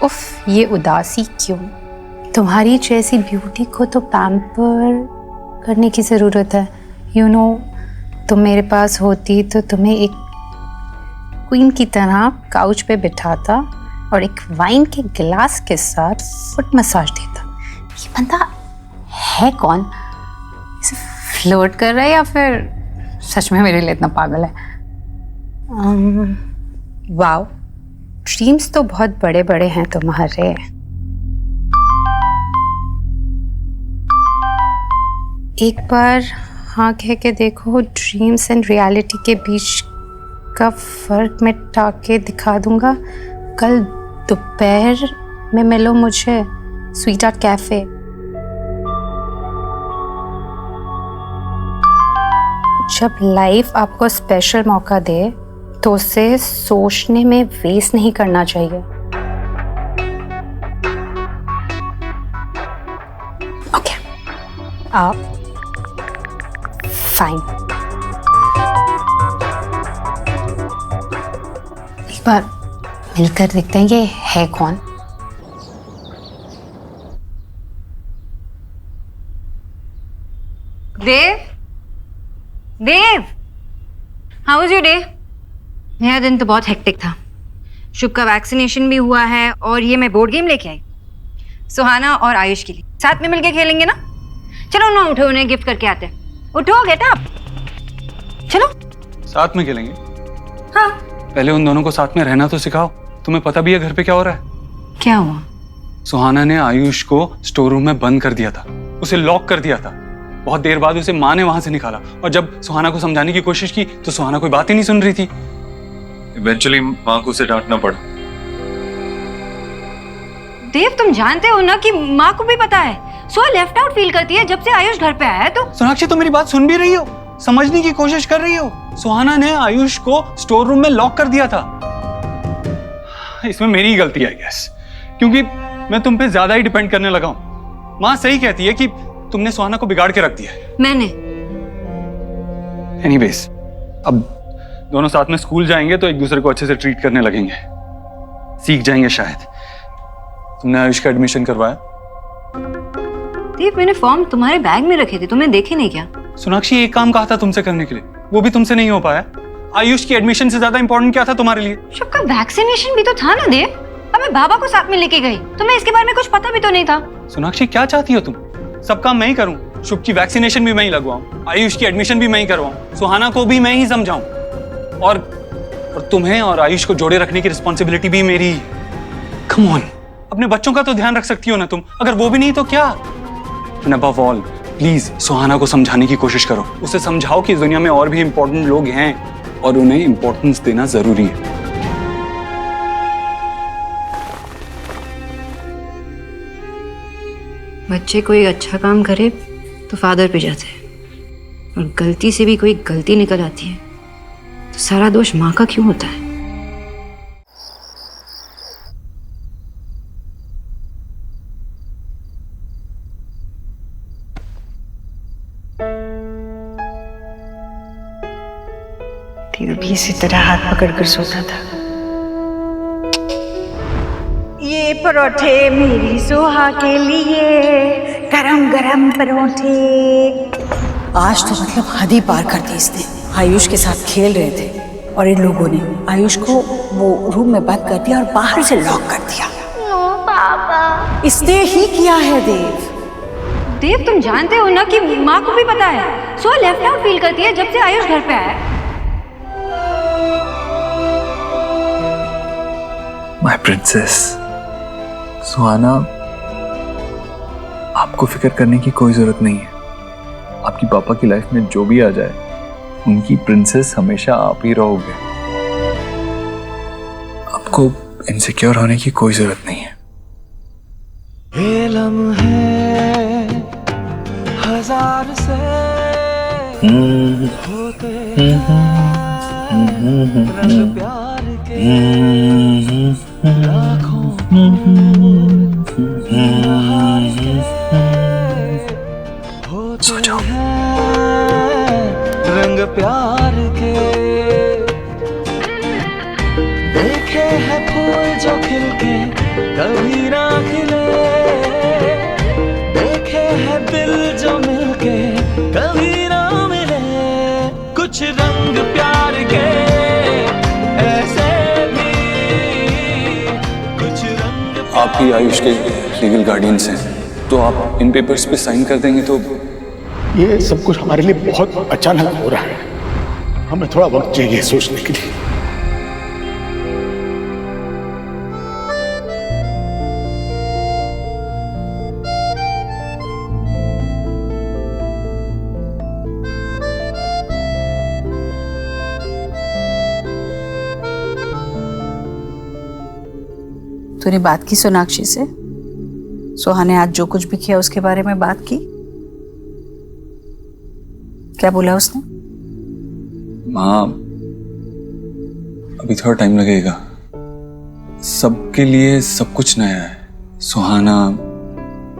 उफ, ये उदासी क्यों? तुम्हारी जैसी ब्यूटी को तो पैम्पर करने की जरूरत है। यू नो, तुम मेरे पास होती तो तुम्हें एक क्वीन की तरह काउच पे बिठाता और एक वाइन के गिलास के साथ फुट मसाज देता। ये बंदा है कौन? इसे फ्लर्ट कर रहा है या फिर सच में मेरे लिए इतना पागल है? वाओ, ड्रीम्स तो बहुत बड़े बड़े हैं तुम्हारे। एक बार हाँ कह के देखो, ड्रीम्स एंड रियलिटी के बीच का फर्क मिटा के दिखा दूंगा। कल दोपहर में मिलो मुझे स्वीट हार्ट कैफे। जब लाइफ आपको स्पेशल मौका दे तो उसे सोचने में वेस्ट नहीं करना चाहिए। फाइन। एक बार मिलकर देखते हैं ये है कौन। देव, देव, हाउ वाज योर डे? मेरा दिन तो बहुत हेक्टिक था। शुभ का वैक्सीनेशन भी हुआ है और ये मैं बोर्ड गेम लेके आई सुहाना और आयुष के लिए। साथ में मिलके खेलेंगे ना? चलो ना, उठो, उन्हें गिफ्ट करके आते हैं। उठो, गेट अप, चलो। साथ में खेलेंगे? हाँ। पहले उन दोनों को साथ में रहना तो सिखाओ। तुम्हें पता भी है घर पे क्या हो रहा है? क्या हुआ? सुहाना ने आयुष को स्टोर रूम में बंद कर दिया था, उसे लॉक कर दिया था। बहुत देर बाद उसे माँ ने वहां से निकाला और जब सुहाना को समझाने की कोशिश की तो सुहाना कोई बात ही नहीं सुन रही थी। इवेंचुअली माँ को उसे डांटना पड़ा। देव, तुम जानते हो ना कि माँ को भी पता है सो लेफ्ट आउट फील करती है जब से आयुष घर पे आया है। तो सोनाक्षी, तुम मेरी बात सुन भी रही हो? समझने की कोशिश कर रही हो? सुहाना ने आयुष को स्टोर रूम में लॉक कर दिया था। इसमें मेरी गलती है गैस, क्योंकि मैं तुम पे ज्यादा ही डिपेंड करने लगा हूं। माँ सही कहती है कि तुमने सुहाना को बिगाड़ के रख दिया है। मैंने एनीवेज, अब दोनों साथ में स्कूल जाएंगे तो एक दूसरे को अच्छे से ट्रीट करने लगेंगे, सीख जाएंगे शायद। तुमने आयुष का एडमिशन करवाया? देव, मैंने फॉर्म तुम्हारे बैग में रखे थे, तुमने देखे नहीं क्या? सोनाक्षी, एक काम कहा था तुमसे करने के लिए, वो भी तुमसे नहीं हो पाया। आयुष की एडमिशन से ज्यादा इंपॉर्टेंट क्या था तुम्हारे लिए? शुभ का वैक्सीनेशन भी तो था ना देव। अब मैं बाबा को साथ में लेके गई, तुम्हें इसके बारे में कुछ पता भी तो नहीं था। सोनाक्षी, क्या चाहती हो तुम? सब काम मैं ही करूं, शुभ की वैक्सीनेशन भी मैं ही लगवाऊं, आयुष की एडमिशन भी मैं ही करवाऊं, सुहाना को भी मैं ही समझाऊं, और तुम्हें और आयुष को जोड़े रखने की रिस्पॉन्सिबिलिटी भी मेरी है। कम ऑन, अपने बच्चों का तो ध्यान रख सकती हो ना तुम, अगर वो भी नहीं तो क्या? एंड अबव ऑल, प्लीज सुहाना को समझाने की कोशिश करो। उसे समझाओ कि इस दुनिया में और भी इंपॉर्टेंट लोग हैं और उन्हें इंपॉर्टेंस देना जरूरी है। बच्चे कोई अच्छा काम करे तो फादर पे जाते हैं, और गलती से भी कोई गलती निकल आती है तो सारा दोष माँ का क्यों होता है? देव भी इसी तरह हाथ पकड़कर सोता था। ये परोठे मेरी सुहा के लिए, गरम गरम परोठे। आज तो मतलब हद ही पार कर दी इसने। आयुष के साथ खेल रहे थे और इन लोगों ने आयुष को वो रूम में बंद कर दिया और बाहर से लॉक कर दिया। नो पापा, इसने ही किया है देव। देव, तुम जानते हो ना कि माँ को भी पता है सो लेफ्ट आउट फील करती है जब से आयुष घर पे आया। माय प्रिंसेस सुहाना, आपको फिक्र करने की कोई जरूरत नहीं है। आपकी पापा की लाइफ में जो भी आ जाए, उनकी प्रिंसेस हमेशा आप ही रहोगे। आपको इनसिक्योर होने की कोई जरूरत नहीं है। ये लम्हे हजार से होते रंग प्यार के लाखों सो जाओ। रंग प्यार के देखे हैं फूल जो खिलके कभी ना खिले, देखे हैं दिल जो मिलके कभी ना मिले। कुछ रंग प्यार के ऐसे भी, कुछ रंग। आप ही आयुष के लीगल गार्डियंस हैं, तो आप इन पेपर्स पे साइन कर देंगे तो। ये सब कुछ हमारे लिए बहुत अचानक हो रहा है, हमें थोड़ा वक्त चाहिए सोचने के लिए। तूने बात की सोनाक्षी से? सोहा ने आज जो कुछ भी किया उसके बारे में बात की? क्या बोला उसने? माँ, अभी थोड़ा टाइम लगेगा। सबके लिए सब कुछ नया है। सुहाना,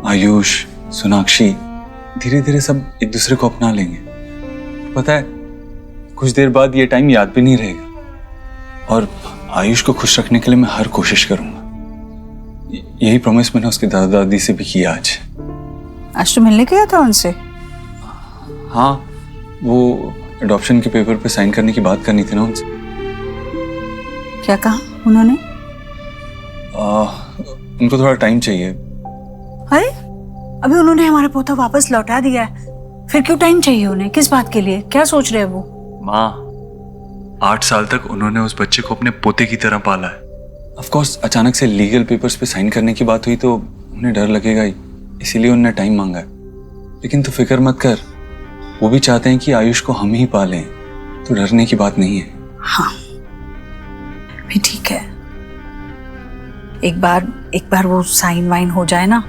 आयुष, सोनाक्षी, धीरे धीरे सब एक दूसरे को अपना लेंगे। पता है, कुछ देर बाद ये टाइम याद भी नहीं रहेगा। और आयुष को खुश रखने के लिए मैं हर कोशिश करूंगा। यही प्रॉमिस मैंने उसके दादा दादी से भी किया आज। आज तो मिलने गया था उनसे? हाँ, वो अडॉप्शन के पेपर पे साइन करने की बात करनी थी ना उनसे। क्या कहा उन्होंने? उनको थोड़ा टाइम चाहिए। अरे अभी उन्होंने हमारा पोता वापस लौटा दिया है, फिर क्यों टाइम चाहिए उन्हें? किस बात के लिए? क्या सोच रहे हैं वो? माँ, 8 साल तक उन्होंने उस बच्चे को अपने पोते की तरह पाला है। ऑफ कोर्स अचानक से लीगल पेपर्स पे साइन करने की बात हुई तो उन्हें डर लगेगा ही, इसीलिए उन्होंने टाइम मांगा है। लेकिन तू फिक्र मत कर, वो भी चाहते हैं कि आयुष को हम ही पालें, तो डरने की बात नहीं है। हाँ भी ठीक है। एक बार वो साइन वाइन हो जाए ना,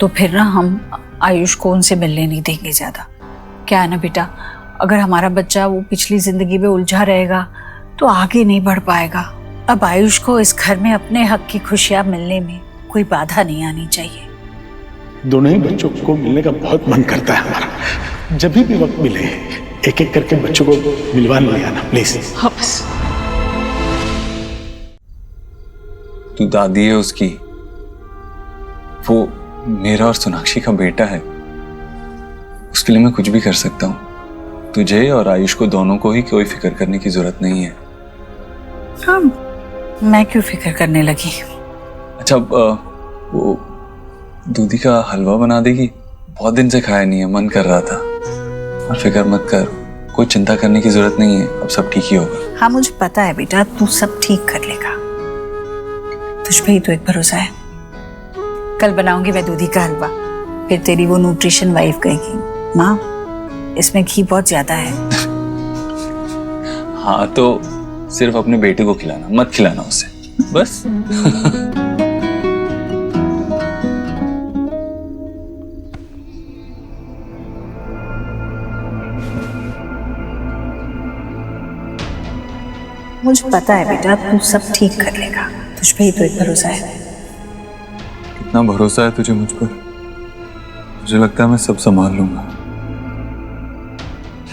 तो फिर ना हम आयुष को उनसे मिलने नहीं देंगे ज्यादा। क्या है ना बेटा, अगर हमारा बच्चा वो पिछली जिंदगी में उलझा रहेगा तो आगे नहीं बढ़ पाएगा। अब आयुष को इस घर में अपने हक की खुशियां मिलने में कोई बाधा नहीं आनी चाहिए। दोनों ही बच्चों को मिलने का बहुत मन करता है हमारा। जब भी वक्त मिले एक एक करके बच्चों को मिलवा ले आना प्लीज। हाँ बस। तू दादी है उसकी, वो मेरा और सोनाक्षी का बेटा है। उसके लिए मैं कुछ भी कर सकता हूँ। तुझे और आयुष को दोनों को ही कोई फिक्र करने की जरूरत नहीं है। हाँ, मैं क्यों फिक्र करने लगी? अच्छा, वो दूधी का हलवा बना देगी? बहुत दिन से खाया नहीं है, मन कर रहा था। और फिक्र मत कर, कोई चिंता करने की जरूरत नहीं है, अब सब ठीक ही होगा। हाँ मुझे पता है बेटा, तू सब ठीक कर लेगा। तुझ पे ही तो एक भरोसा है। कल बनाऊंगी मैं दूधी का हलवा, फिर तेरी वो न्यूट्रिशन वाइफ कहेगी माँ इसमें घी बहुत ज्यादा है। हाँ तो सिर्फ अपने बेटे को खिलाना, मत खिलाना उसे बस। मुझे पता है बेटा, तू सब ठीक कर लेगा। तुझ पे ही तो एक भरोसा है। कितना भरोसा है तुझे मुझ पर? मुझे लगता है मैं सब संभाल लूंगा,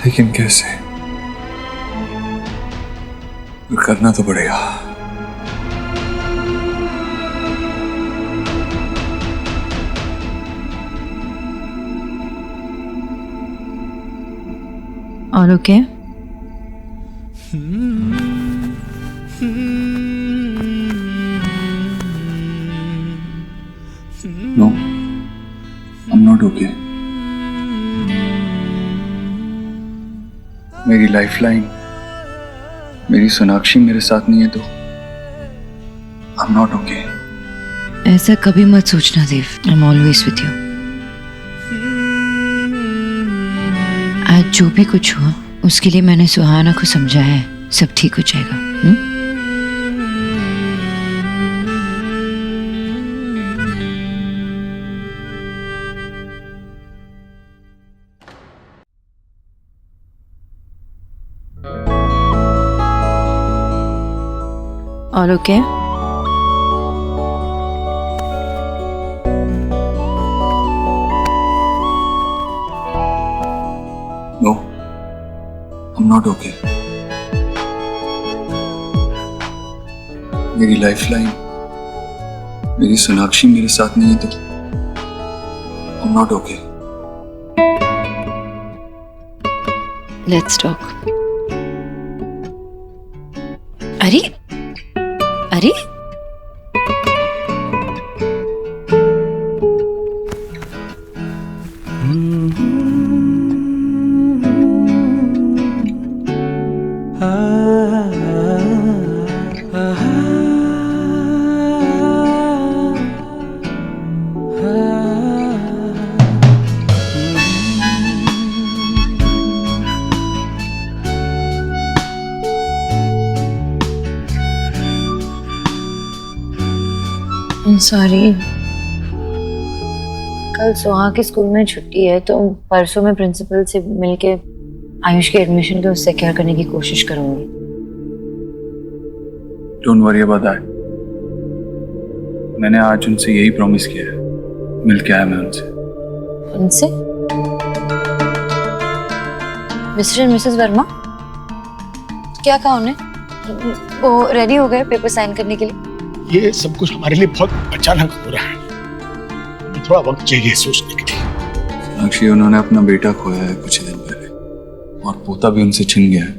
लेकिन कैसे? करना तो पड़ेगा। और okay? No, I'm not okay. मेरी लाइफलाइन, मेरी सोनाक्षी मेरे साथ नहीं है तो I'm not okay. ऐसा कभी मत सोचना देव। I'm always with you. आज जो भी कुछ हुआ उसके लिए मैंने सुहाना को समझाया है, सब ठीक हो जाएगा। All okay? No, I'm not okay. मेरी लाइफलाइन, मेरी सोनाक्षी मेरे साथ नहीं है तो I'm not okay. Let's talk. अरे अरे सॉरी, कल सुहा के स्कूल में छुट्टी है तो परसों मैं प्रिंसिपल से मिलके आयुष के एडमिशन को सिक्योर करने की कोशिश करूंगी। Don't worry about that. मैंने आज उनसे यही प्रॉमिस किया है, मिल के आया मैं उनसे। उनसे? मिस्टर एंड मिसेस वर्मा, क्या कहा उन्हें? वो रेडी हो गए पेपर साइन करने के लिए? ये सब कुछ हमारे लिए बहुत अचानक हो रहा है, हमें थोड़ा वक्त चाहिए सोचने के लिए। सोनाक्षी, उन्होंने अपना बेटा खोया है कुछ ही दिन पहले और पोता भी उनसे छिन गया है।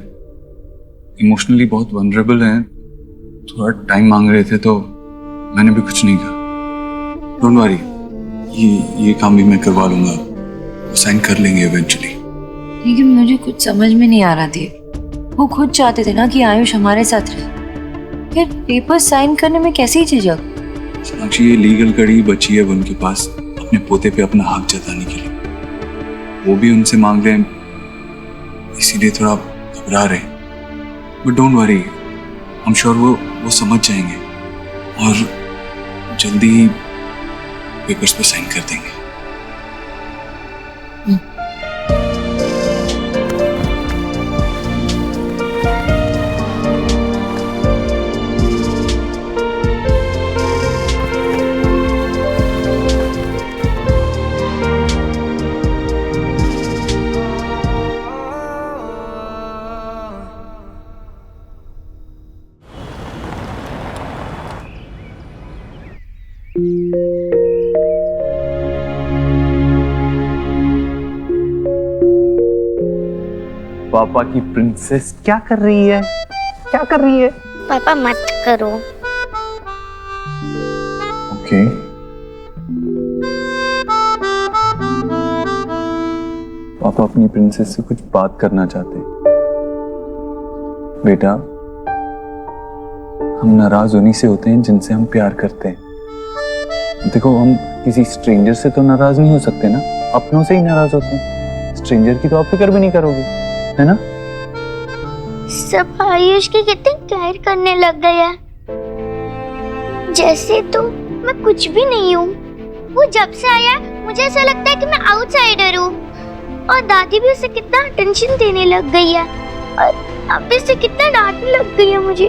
इमोशनली बहुत वनरेबल हैं, थोड़ा टाइम मांग रहे थे तो मैंने भी कुछ नहीं कहा। डोंट वरी, ये काम भी मैं करवा लूंगा, वो साइन कर लेंगे इवेंचुअली। लेकिन मुझे कुछ समझ में नहीं आ रहा थी, वो खुद चाहते थे ना कि आयुष हमारे साथ रहे, फिर पेपर साइन करने में कैसी झिझक? सोनाक्षी, ये लीगल कड़ी बची है उनके पास अपने पोते पे अपना हक जताने के लिए, वो भी उनसे मांग रहे हैं, इसीलिए थोड़ा घबरा रहे हैं। But don't worry, I am sure वो समझ जाएंगे और जल्दी ही पेपर्स पे साइन कर देंगे। पापा की प्रिंसेस क्या कर रही है? क्या कर रही है? पापा मत करो। ओके। पापा अपनी प्रिंसेस से कुछ बात करना चाहते हैं। बेटा, हम नाराज उन्हीं से होते हैं जिनसे हम प्यार करते हैं। देखो, हम किसी स्ट्रेंजर से तो नाराज नहीं हो सकते ना, अपनों से ही नाराज होते हैं। स्ट्रेंजर की तो आप फिक्र भी नहीं करोगे, है ना? सब आयुष की कितनी केयर करने लग गए हैं, जैसे तो मैं कुछ भी नहीं हूँ। वो जब से आया मुझे ऐसा लगता है कि मैं आउटसाइडर हूँ, और दादी भी उसे कितना अटेंशन देने लग गई है, और अब भी उसे कितना डांटने लग गई है मुझे।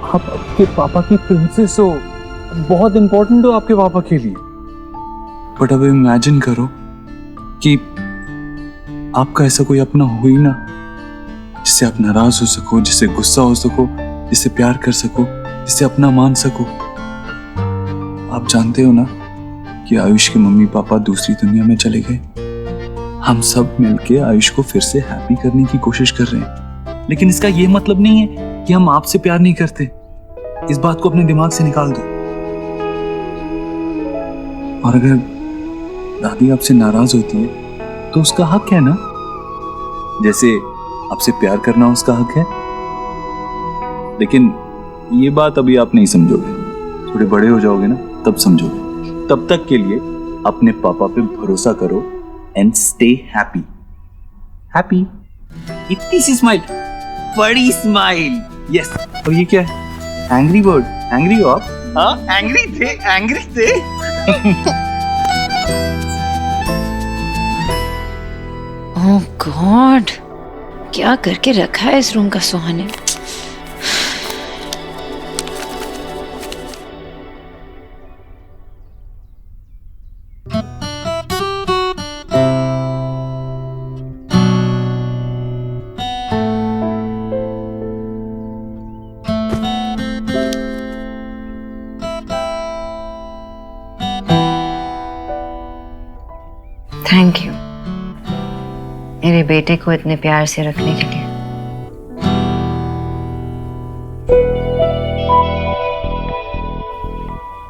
आप आपके पापा की प्रिंसेस हो, बहुत इंपॉर्टेंट हो आपके पापा के लिए। बट अब इमेजिन करो कि आपका ऐसा कोई अपना हो ही ना, जिससे आप नाराज हो सको, जिससे गुस्सा हो सको, जिससे प्यार कर सको, जिससे अपना मान सको। आप जानते हो ना कि आयुष के मम्मी पापा दूसरी दुनिया में चले गए। हम सब मिलके आयुष को फिर से हैप्पी करने की कोशिश कर रहे हैं, लेकिन इसका ये मतलब नहीं है कि हम आपसे प्यार नहीं करते। इस बात को अपने दिमाग से निकाल दो। और अगर दादी आपसे नाराज होती है तो उसका हक है ना, जैसे आपसे प्यार करना उसका हक है। लेकिन ये बात अभी आप नहीं समझोगे, थोड़े बड़े हो जाओगे ना तब समझोगे। तब तक के लिए अपने पापा पे भरोसा करो एंड स्टे हैप्पी। हैप्पी। इतनी सी स्माइल, बड़ी स्माइल। यस। और ये क्या है? Angry bird. एंग्री हो आप? हाँ, एंग्री थे, एंग्री थे। ओह गॉड, क्या करके रखा है इस रूम का सुहाने। थैंक यू मेरे बेटे को इतने प्यार से रखने के लिए।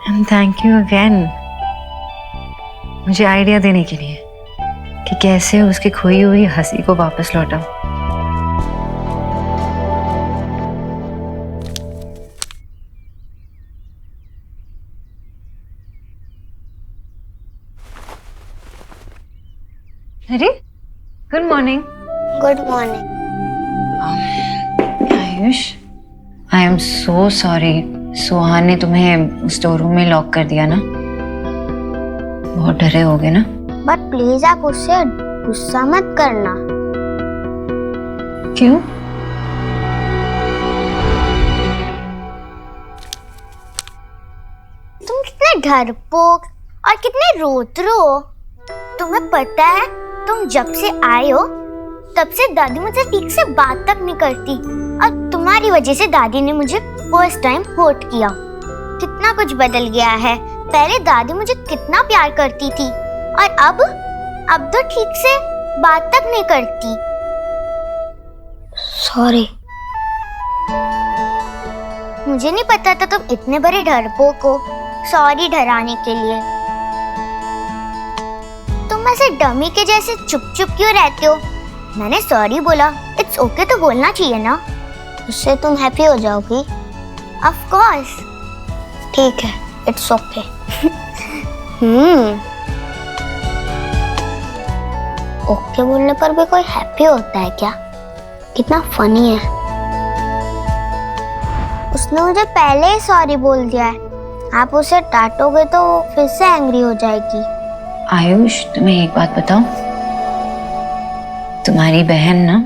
एंड थैंक यू अगेन मुझे आइडिया देने के लिए कि कैसे उसकी खोई हुई हंसी को वापस लौटाऊं। अरे, good morning. Good morning. Ayush, I am so sorry, Suhan ने तुम्हें स्टोर रूम में लॉक कर दिया ना। बहुत डरे होगे ना। बट प्लीज आप उससे गुस्सा मत करना। क्यों? तुम कितने डरपोक और कितने रोतरू हो। तुम्हें पता है, तुम जब से आए हो तब से दादी मुझसे ठीक से बात तक नहीं करती, और तुम्हारी वजह से दादी ने मुझे फर्स्ट टाइम हर्ट किया। कितना कुछ बदल गया है। पहले दादी मुझे कितना प्यार करती थी, और अब तो ठीक से बात तक नहीं करती। सॉरी। मुझे नहीं पता था तुम इतने बड़े डरपोक हो सॉरी डराने के लिए। तुम ऐसे डमी के जैसे चुप चुप क्यों रहते हो? मैंने सॉरी बोला, इट्स ओके तो बोलना चाहिए ना, उससे तुम हैप्पी हो जाओगी। Of course. ठीक है, इट्स ओके। ओके बोलने पर भी कोई हैप्पी होता है क्या? कितना फनी है। उसने मुझे पहले ही सॉरी बोल दिया है, आप उसे डांटोगे तो वो फिर से एंग्री हो जाएगी। आयुष, तुम्हें एक बात बताऊं, तुम्हारी बहन ना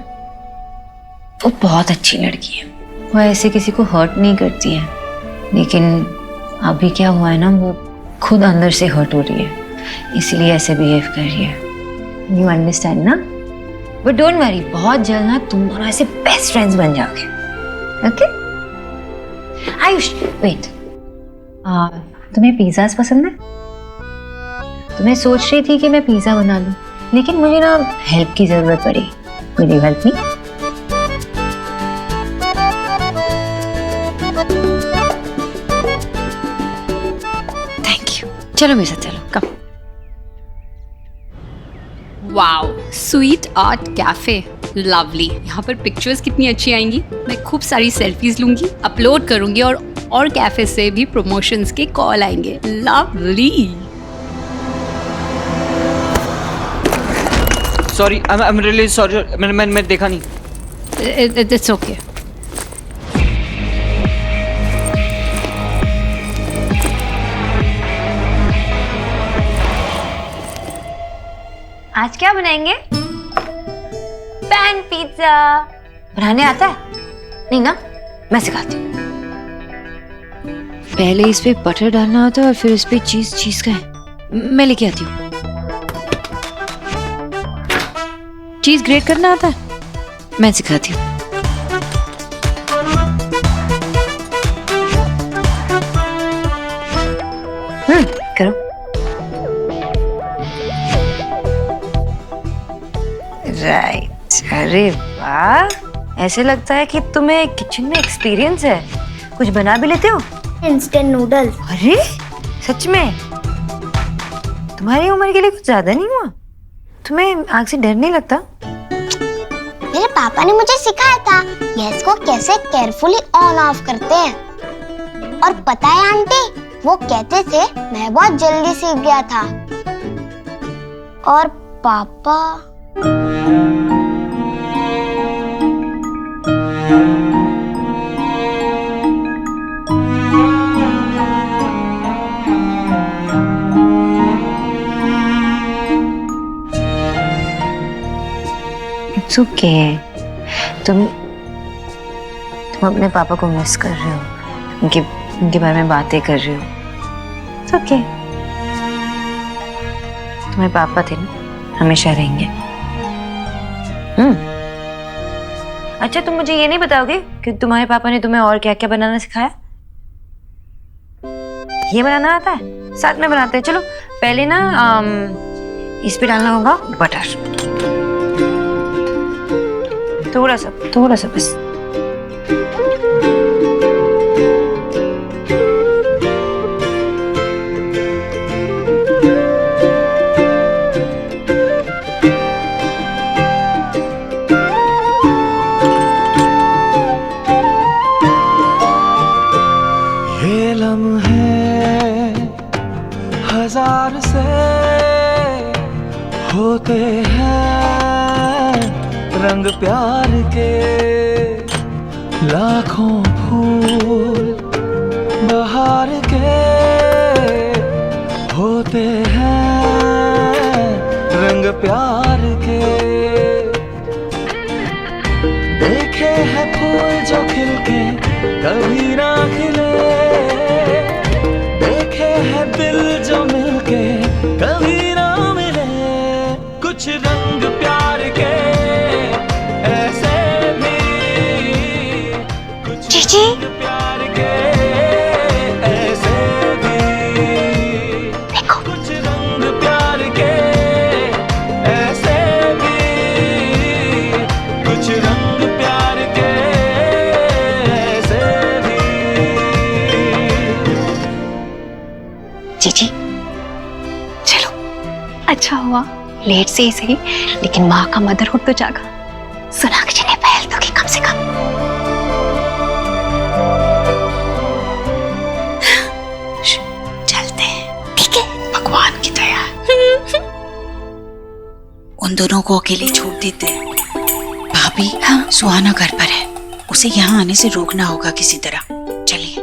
वो बहुत अच्छी लड़की है। वो ऐसे किसी को हर्ट नहीं करती है, लेकिन अभी क्या हुआ है ना, वो खुद अंदर से हर्ट हो रही है, इसलिए ऐसे बिहेव कर रही है। यू अंडरस्टैंड ना? बट डोंट वरी, बहुत जल्द ना तुम दोनों ऐसे बेस्ट फ्रेंड्स बन जाओगे। ओके? आयुष, वेट, तुम्हें पिज़्ज़ास पसंद है? तो मैं सोच रही थी कि मैं पिज़्ज़ा बना लूं, लेकिन मुझे ना हेल्प की जरूरत पड़ी। Will you help me? Thank you. चलो मेरे साथ चलो, come. Wow, sweet art cafe, lovely. यहाँ पर पिक्चर्स कितनी अच्छी आएंगी। मैं खूब सारी सेल्फीज लूंगी, अपलोड करूंगी, और कैफे से भी प्रमोशंस के कॉल आएंगे। Lovely. Sorry, I am really sorry, मैंने देखा नहीं। It's okay. आज क्या बनाएंगे? Pan pizza. बनाने आता है? नहीं ना, मैं सिखाती हूँ। पहले इस पे बटर डालना होता है और फिर इस पे चीज का है। मैं लेके आती हूँ। चीज ग्रेट करना आता है? मैं सिखाती हूँ। करो। राइट। अरे वाह, ऐसे लगता है कि तुम्हें किचन में एक्सपीरियंस है। कुछ बना भी लेते हो? Instant noodles. अरे सच में? तुम्हारी उम्र के लिए कुछ ज्यादा नहीं हुआ? तुम्हें आग से डर नहीं लगता? मेरे पापा ने मुझे सिखाया था गैस को कैसे केयरफुली ऑन ऑफ करते हैं। और पता है आंटी, वो कहते थे मैं बहुत जल्दी सीख गया था। और पापा इट्स ओके। तुम अपने पापा को मिस कर रहे हो, उनके बारे में बातें कर रहे हो। It's okay. तुम्हारे पापा थे ना, हमेशा रहेंगे। अच्छा, तुम मुझे ये नहीं बताओगे कि तुम्हारे पापा ने तुम्हें और क्या क्या बनाना सिखाया? ये बनाना आता है? साथ में बनाते हैं। चलो पहले ना इस पे डालना होगा बटर, थोड़ा सा बस। ये लम्हे हजार से होते हैं, रंग प्यार के लाखों फूल बहार के होते हैं, रंग प्यार के। देखे हैं फूल जो खिल के कभी ना खिले, देखे हैं दिल जो मिलके कभी ना मिले। चलो अच्छा हुआ, लेट से ही सही लेकिन माँ का मदरहुड तो जागा। सोनाक्षी ने पहल तो की कम से कम। चलते हैं, ठीक है? भगवान की दया। उन दोनों को अकेले छोड़ देते हैं। भाभी, हाँ? सुहाना घर पर है, उसे यहाँ आने से रोकना होगा किसी तरह। चलिए।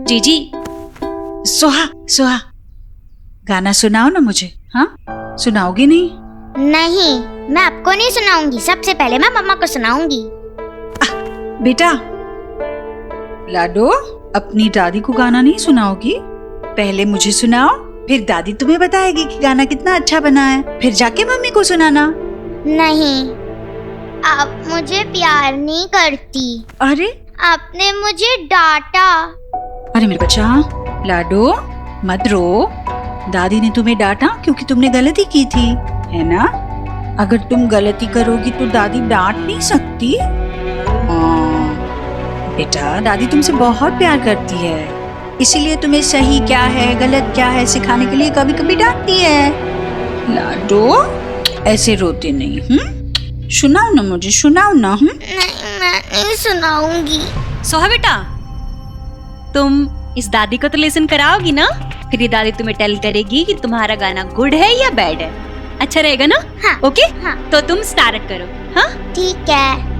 जीजी, सुहा गाना सुनाओ ना मुझे। हाँ, सुनाओगी नहीं? नहीं, मैं आपको नहीं सुनाऊंगी, सबसे पहले मैं मम्मा को सुनाऊंगी। बेटा लाडो, अपनी दादी को गाना नहीं सुनाओगी? पहले मुझे सुनाओ, फिर दादी तुम्हें बताएगी कि गाना कितना अच्छा बना है, फिर जाके मम्मी को सुनाना। नहीं, आप मुझे प्यार नहीं करती। अरे आपने मुझे डांटा। अरे मेरे बच्चा, लाडो मत रो। दादी ने तुम्हें डांटा क्योंकि तुमने गलती की थी, है ना? अगर तुम गलती करोगी तो दादी डांट नहीं सकती। बेटा, दादी तुमसे बहुत प्यार करती है, इसीलिए तुम्हें सही क्या है गलत क्या है सिखाने के लिए कभी कभी डांटती है। लाडो ऐसे रोते नहीं। सुनाओ ना मुझे, सुनाओ ना। नहीं, मैं नहीं सुनाऊंगी। सोहा बेटा, तुम इस दादी को तो लेसन कराओगी ना? फिर ये दादी तुम्हें टेल करेगी कि तुम्हारा गाना गुड है या बैड है। अच्छा रहेगा ना? हाँ, ओके? हाँ। तो तुम स्टार्ट करो। हाँ ठीक है।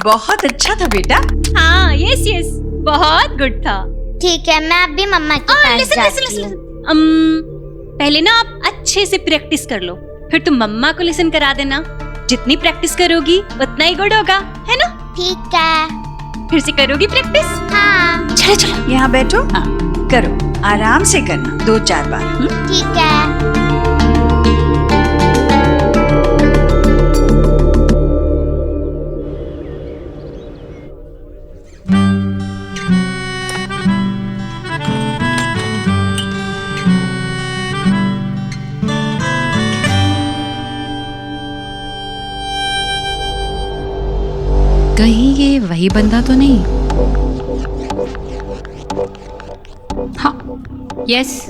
बहुत अच्छा था बेटा। हाँ, यस यस, बहुत गुड था। ठीक है, मैं अब भी मम्मा के पास जाती हूँ। पहले ना आप अच्छे से प्रैक्टिस कर लो, फिर तुम मम्मा को लिसन करा देना। जितनी प्रैक्टिस करोगी उतना ही गुड होगा, है ना? ठीक है। फिर से करोगी प्रैक्टिस? हाँ। चलो चलो, यहाँ बैठो। हाँ, करो, आराम से करना 2-4 बार। ठीक है। कहीं ये वही बंदा तो नहीं? हाँ, यस।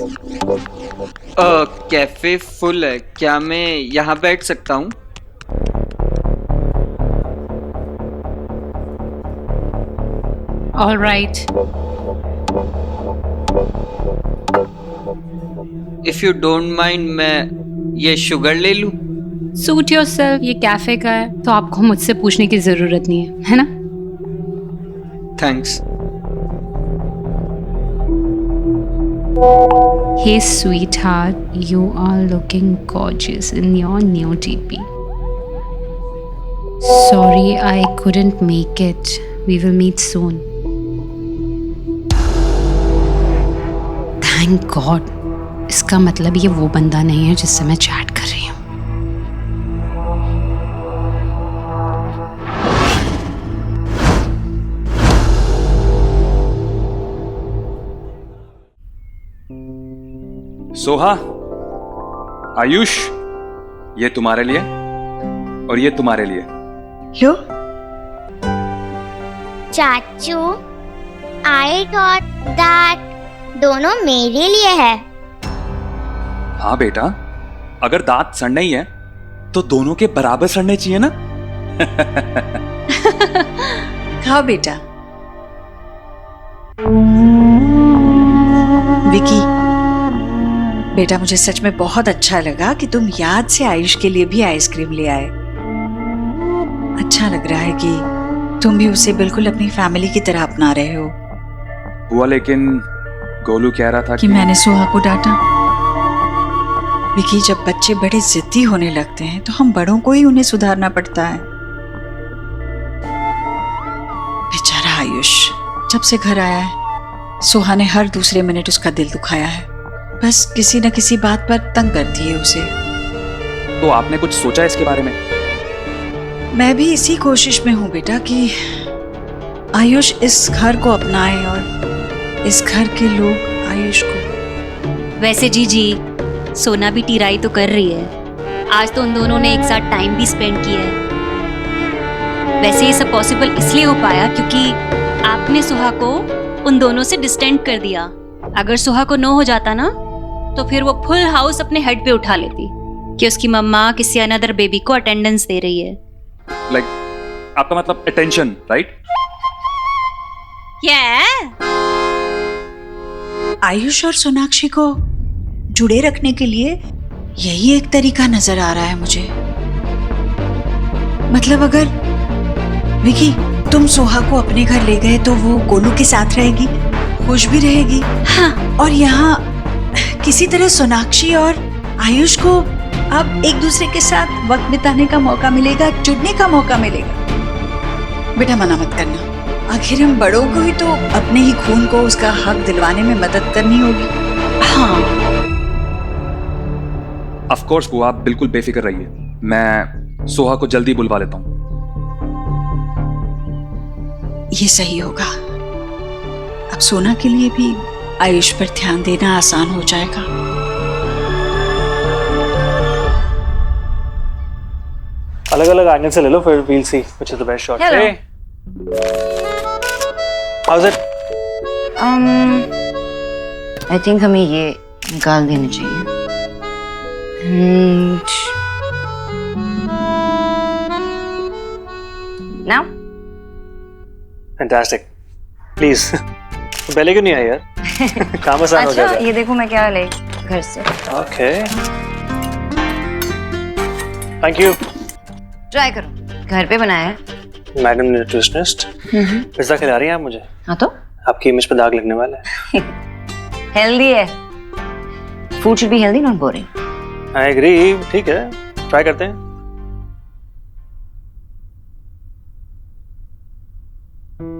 कैफे फुल है, क्या मैं यहाँ बैठ सकता हूँ? All right. If you don't mind, मैं ये शुगर ले लूँ? सूट योरसेल्फ, ये कैफे का है तो आपको मुझसे पूछने की जरूरत नहीं है ना? Thanks. Hey sweetheart, you are looking gorgeous in your new DP. Sorry, I couldn't make it. We will meet soon. Thank God. इसका मतलब ये वो बंदा नहीं है जिससे मैं चैट कर रही हूँ। सोहा, आयुष, ये तुम्हारे लिए और ये तुम्हारे लिए। लो। चाचू, आई थॉट दैट दोनों मेरे लिए है। हाँ बेटा, अगर दांत सड़ने ही है तो दोनों के बराबर सड़ने चाहिए ना। खाओ बेटा। विकी बेटा, मुझे सच में बहुत अच्छा लगा कि तुम याद से आयुष के लिए भी आइसक्रीम ले आए। अच्छा लग रहा है कि तुम भी उसे बिल्कुल अपनी फैमिली की तरह अपना रहे हो। हुआ, लेकिन गोलू कह रहा था कि मैंने सोहा को डांटा। विकी, जब बच्चे बड़े जिद्दी होने लगते हैं तो हम बड़ों को ही उन्हें सुधारना पड़ता है। बेचारा आयुष जब से घर आया है, सोहा ने हर दूसरे मिनट उसका दिल दुखाया है। बस किसी न किसी बात पर तंग करती है उसे। तो आपने कुछ सोचा इसके बारे में? मैं भी इसी कोशिश में हूँ बेटा कि आयुष इस घर को अपनाए और इस घर के लोग आयुष को। वैसे जी सोना भी टीराई तो कर रही है, आज तो उन दोनों ने एक साथ टाइम भी स्पेंड किया है। वैसे ये सब पॉसिबल इसलिए हो पाया क्योंकि आपने सुहा को उन दोनों से डिस्टेंट कर दिया। अगर सुहा को नो हो जाता ना तो फिर वो फुल हाउस अपने हेड पे उठा लेती कि उसकी मम्मा किसी अनदर बेबी को अटेंडेंस दे रही है। लाइक आपका मतलब अटेंशन, राइट? आयुष और सोनाक्षी को जुड़े रखने के लिए यही एक तरीका नजर आ रहा है मुझे। मतलब अगर विकी तुम सोहा को अपने घर ले गए तो वो गोलू के साथ रहेगी, खुश भी रहेगी। हाँ, और यहाँ किसी तरह सोनाक्षी और आयुष को अब एक दूसरे के साथ वक्त बिताने का मौका मिलेगा, जुड़ने का मौका मिलेगा। बेटा मना मत करना, आखिर हम बड़ों को ही तो अपने ही खून को उसका हक दिलवाने में मदद करनी होगी। हाँ ऑफ कोर्स बुआ, आप बिल्कुल बेफिक्र रहिए, मैं सोहा को जल्दी बुलवा लेता हूँ। ये सही होगा। अब सोना के लिए भी आयुष पर ध्यान देना आसान हो जाएगा। अलग अलग एंगल से ले लो, फिर we'll see which is the best shot. Hello. Hey. How's it? I think हमें ये निकाल देना चाहिए। And now? Fantastic. Please. पहले क्यों नहीं आई यार? काम आसान हो अच्छा, जाएगा। ये देखो मैं क्या ले घर से। Okay. Thank you. ट्राई करो, घर पे बनाया है। मैडम न्यूट्रिशनिस्ट, पिज्जा खिला रही हैं आप मुझे? हाँ तो आपकी इमेज पे दाग लगने वाला है। हेल्दी है। Food should be healthy, not boring. I agree, ठीक है, ट्राई करते हैं।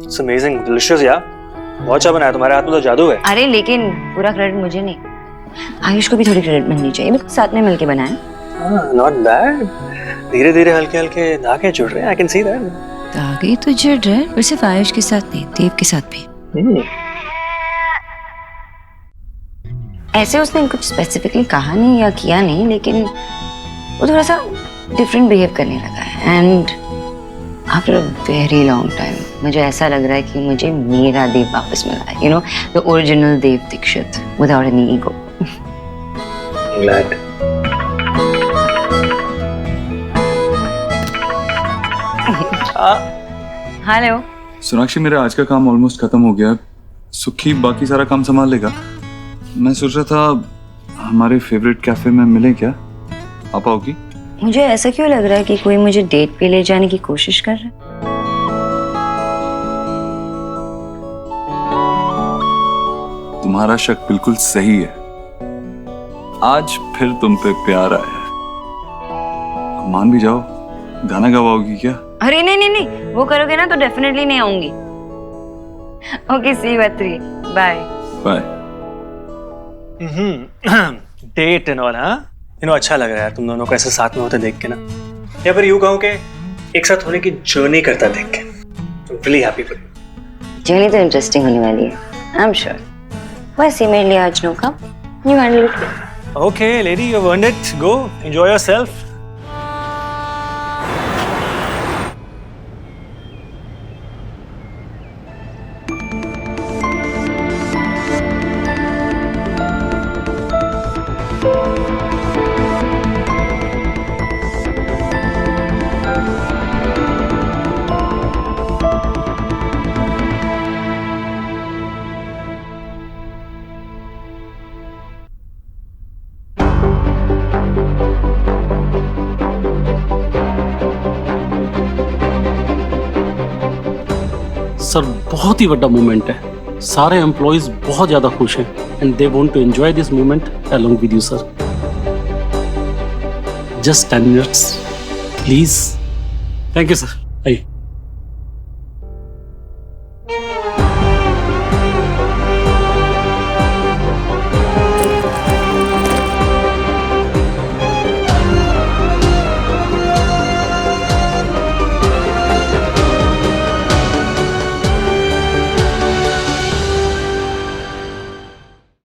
इट्स अमेजिंग, डिलीशियस यार। बहुत अच्छा बनाया, तुम्हारे हाथ में तो जादू है। अरे लेकिन पूरा क्रेडिट मुझे नहीं, आयुष को भी थोड़ी क्रेडिट मिलनी चाहिए। बिल्कुल साथ में मिलके बनाया। Not bad. धीरे धीरे हल्के हल्के धागे जुड़ रहे हैं। I can see that. धागे तो जुड़ रहे, पर सिर्फ आयुष के साथ नहीं, देव के साथ भी। ऐसे उसने कुछ स्पेसिफिकली कहा नहीं या किया नहीं, लेकिन वो थोड़ा सा डिफरेंट बिहेव करने लगा है। And after a very long time मुझे ऐसा लग रहा है कि मुझे मेरा देव वापस मिला है। You know, the original Dev Dixit without any ego. Glad. Hello Sonakshi, मेरा आज का काम ऑलमोस्ट खत्म हो गया। सुखी बाकी सारा काम संभाल लेगा। मैं सोच रहा था हमारे फेवरेट कैफे में मिले क्या? आप आओगी? मुझे ऐसा क्यों लग रहा है कि कोई मुझे डेट पे ले जाने की कोशिश कर रहा है? तुम्हारा शक बिल्कुल सही है। आज फिर तुम पे प्यार आया है। अब मान भी जाओ, गाना गवाओगी क्या? अरे नहीं नहीं नहीं, वो करोगे ना तो डेफिनेटली नहीं आऊंगी। Okay, see you at 3। Bye bye. Date and all, हाँ? यू नो, अच्छा लग रहा है तुम दोनों को ऐसे साथ में होते देख के ना, या फिर यूं कहूं कि एक साथ होने की जर्नी करता देख के। Really happy for you. Journey तो इंटरेस्टिंग होने वाली है, आई एम श्योर। वैसे मेरे लिए आज no come, you handle it. Okay lady, you earned it, go enjoy yourself. Sir बहुत ही बड़ा मोमेंट है। सारे एम्प्लॉइज बहुत ज़्यादा खुश हैं and they want to enjoy this moment along with you sir. Just 10 minutes please. Thank you sir. आइए।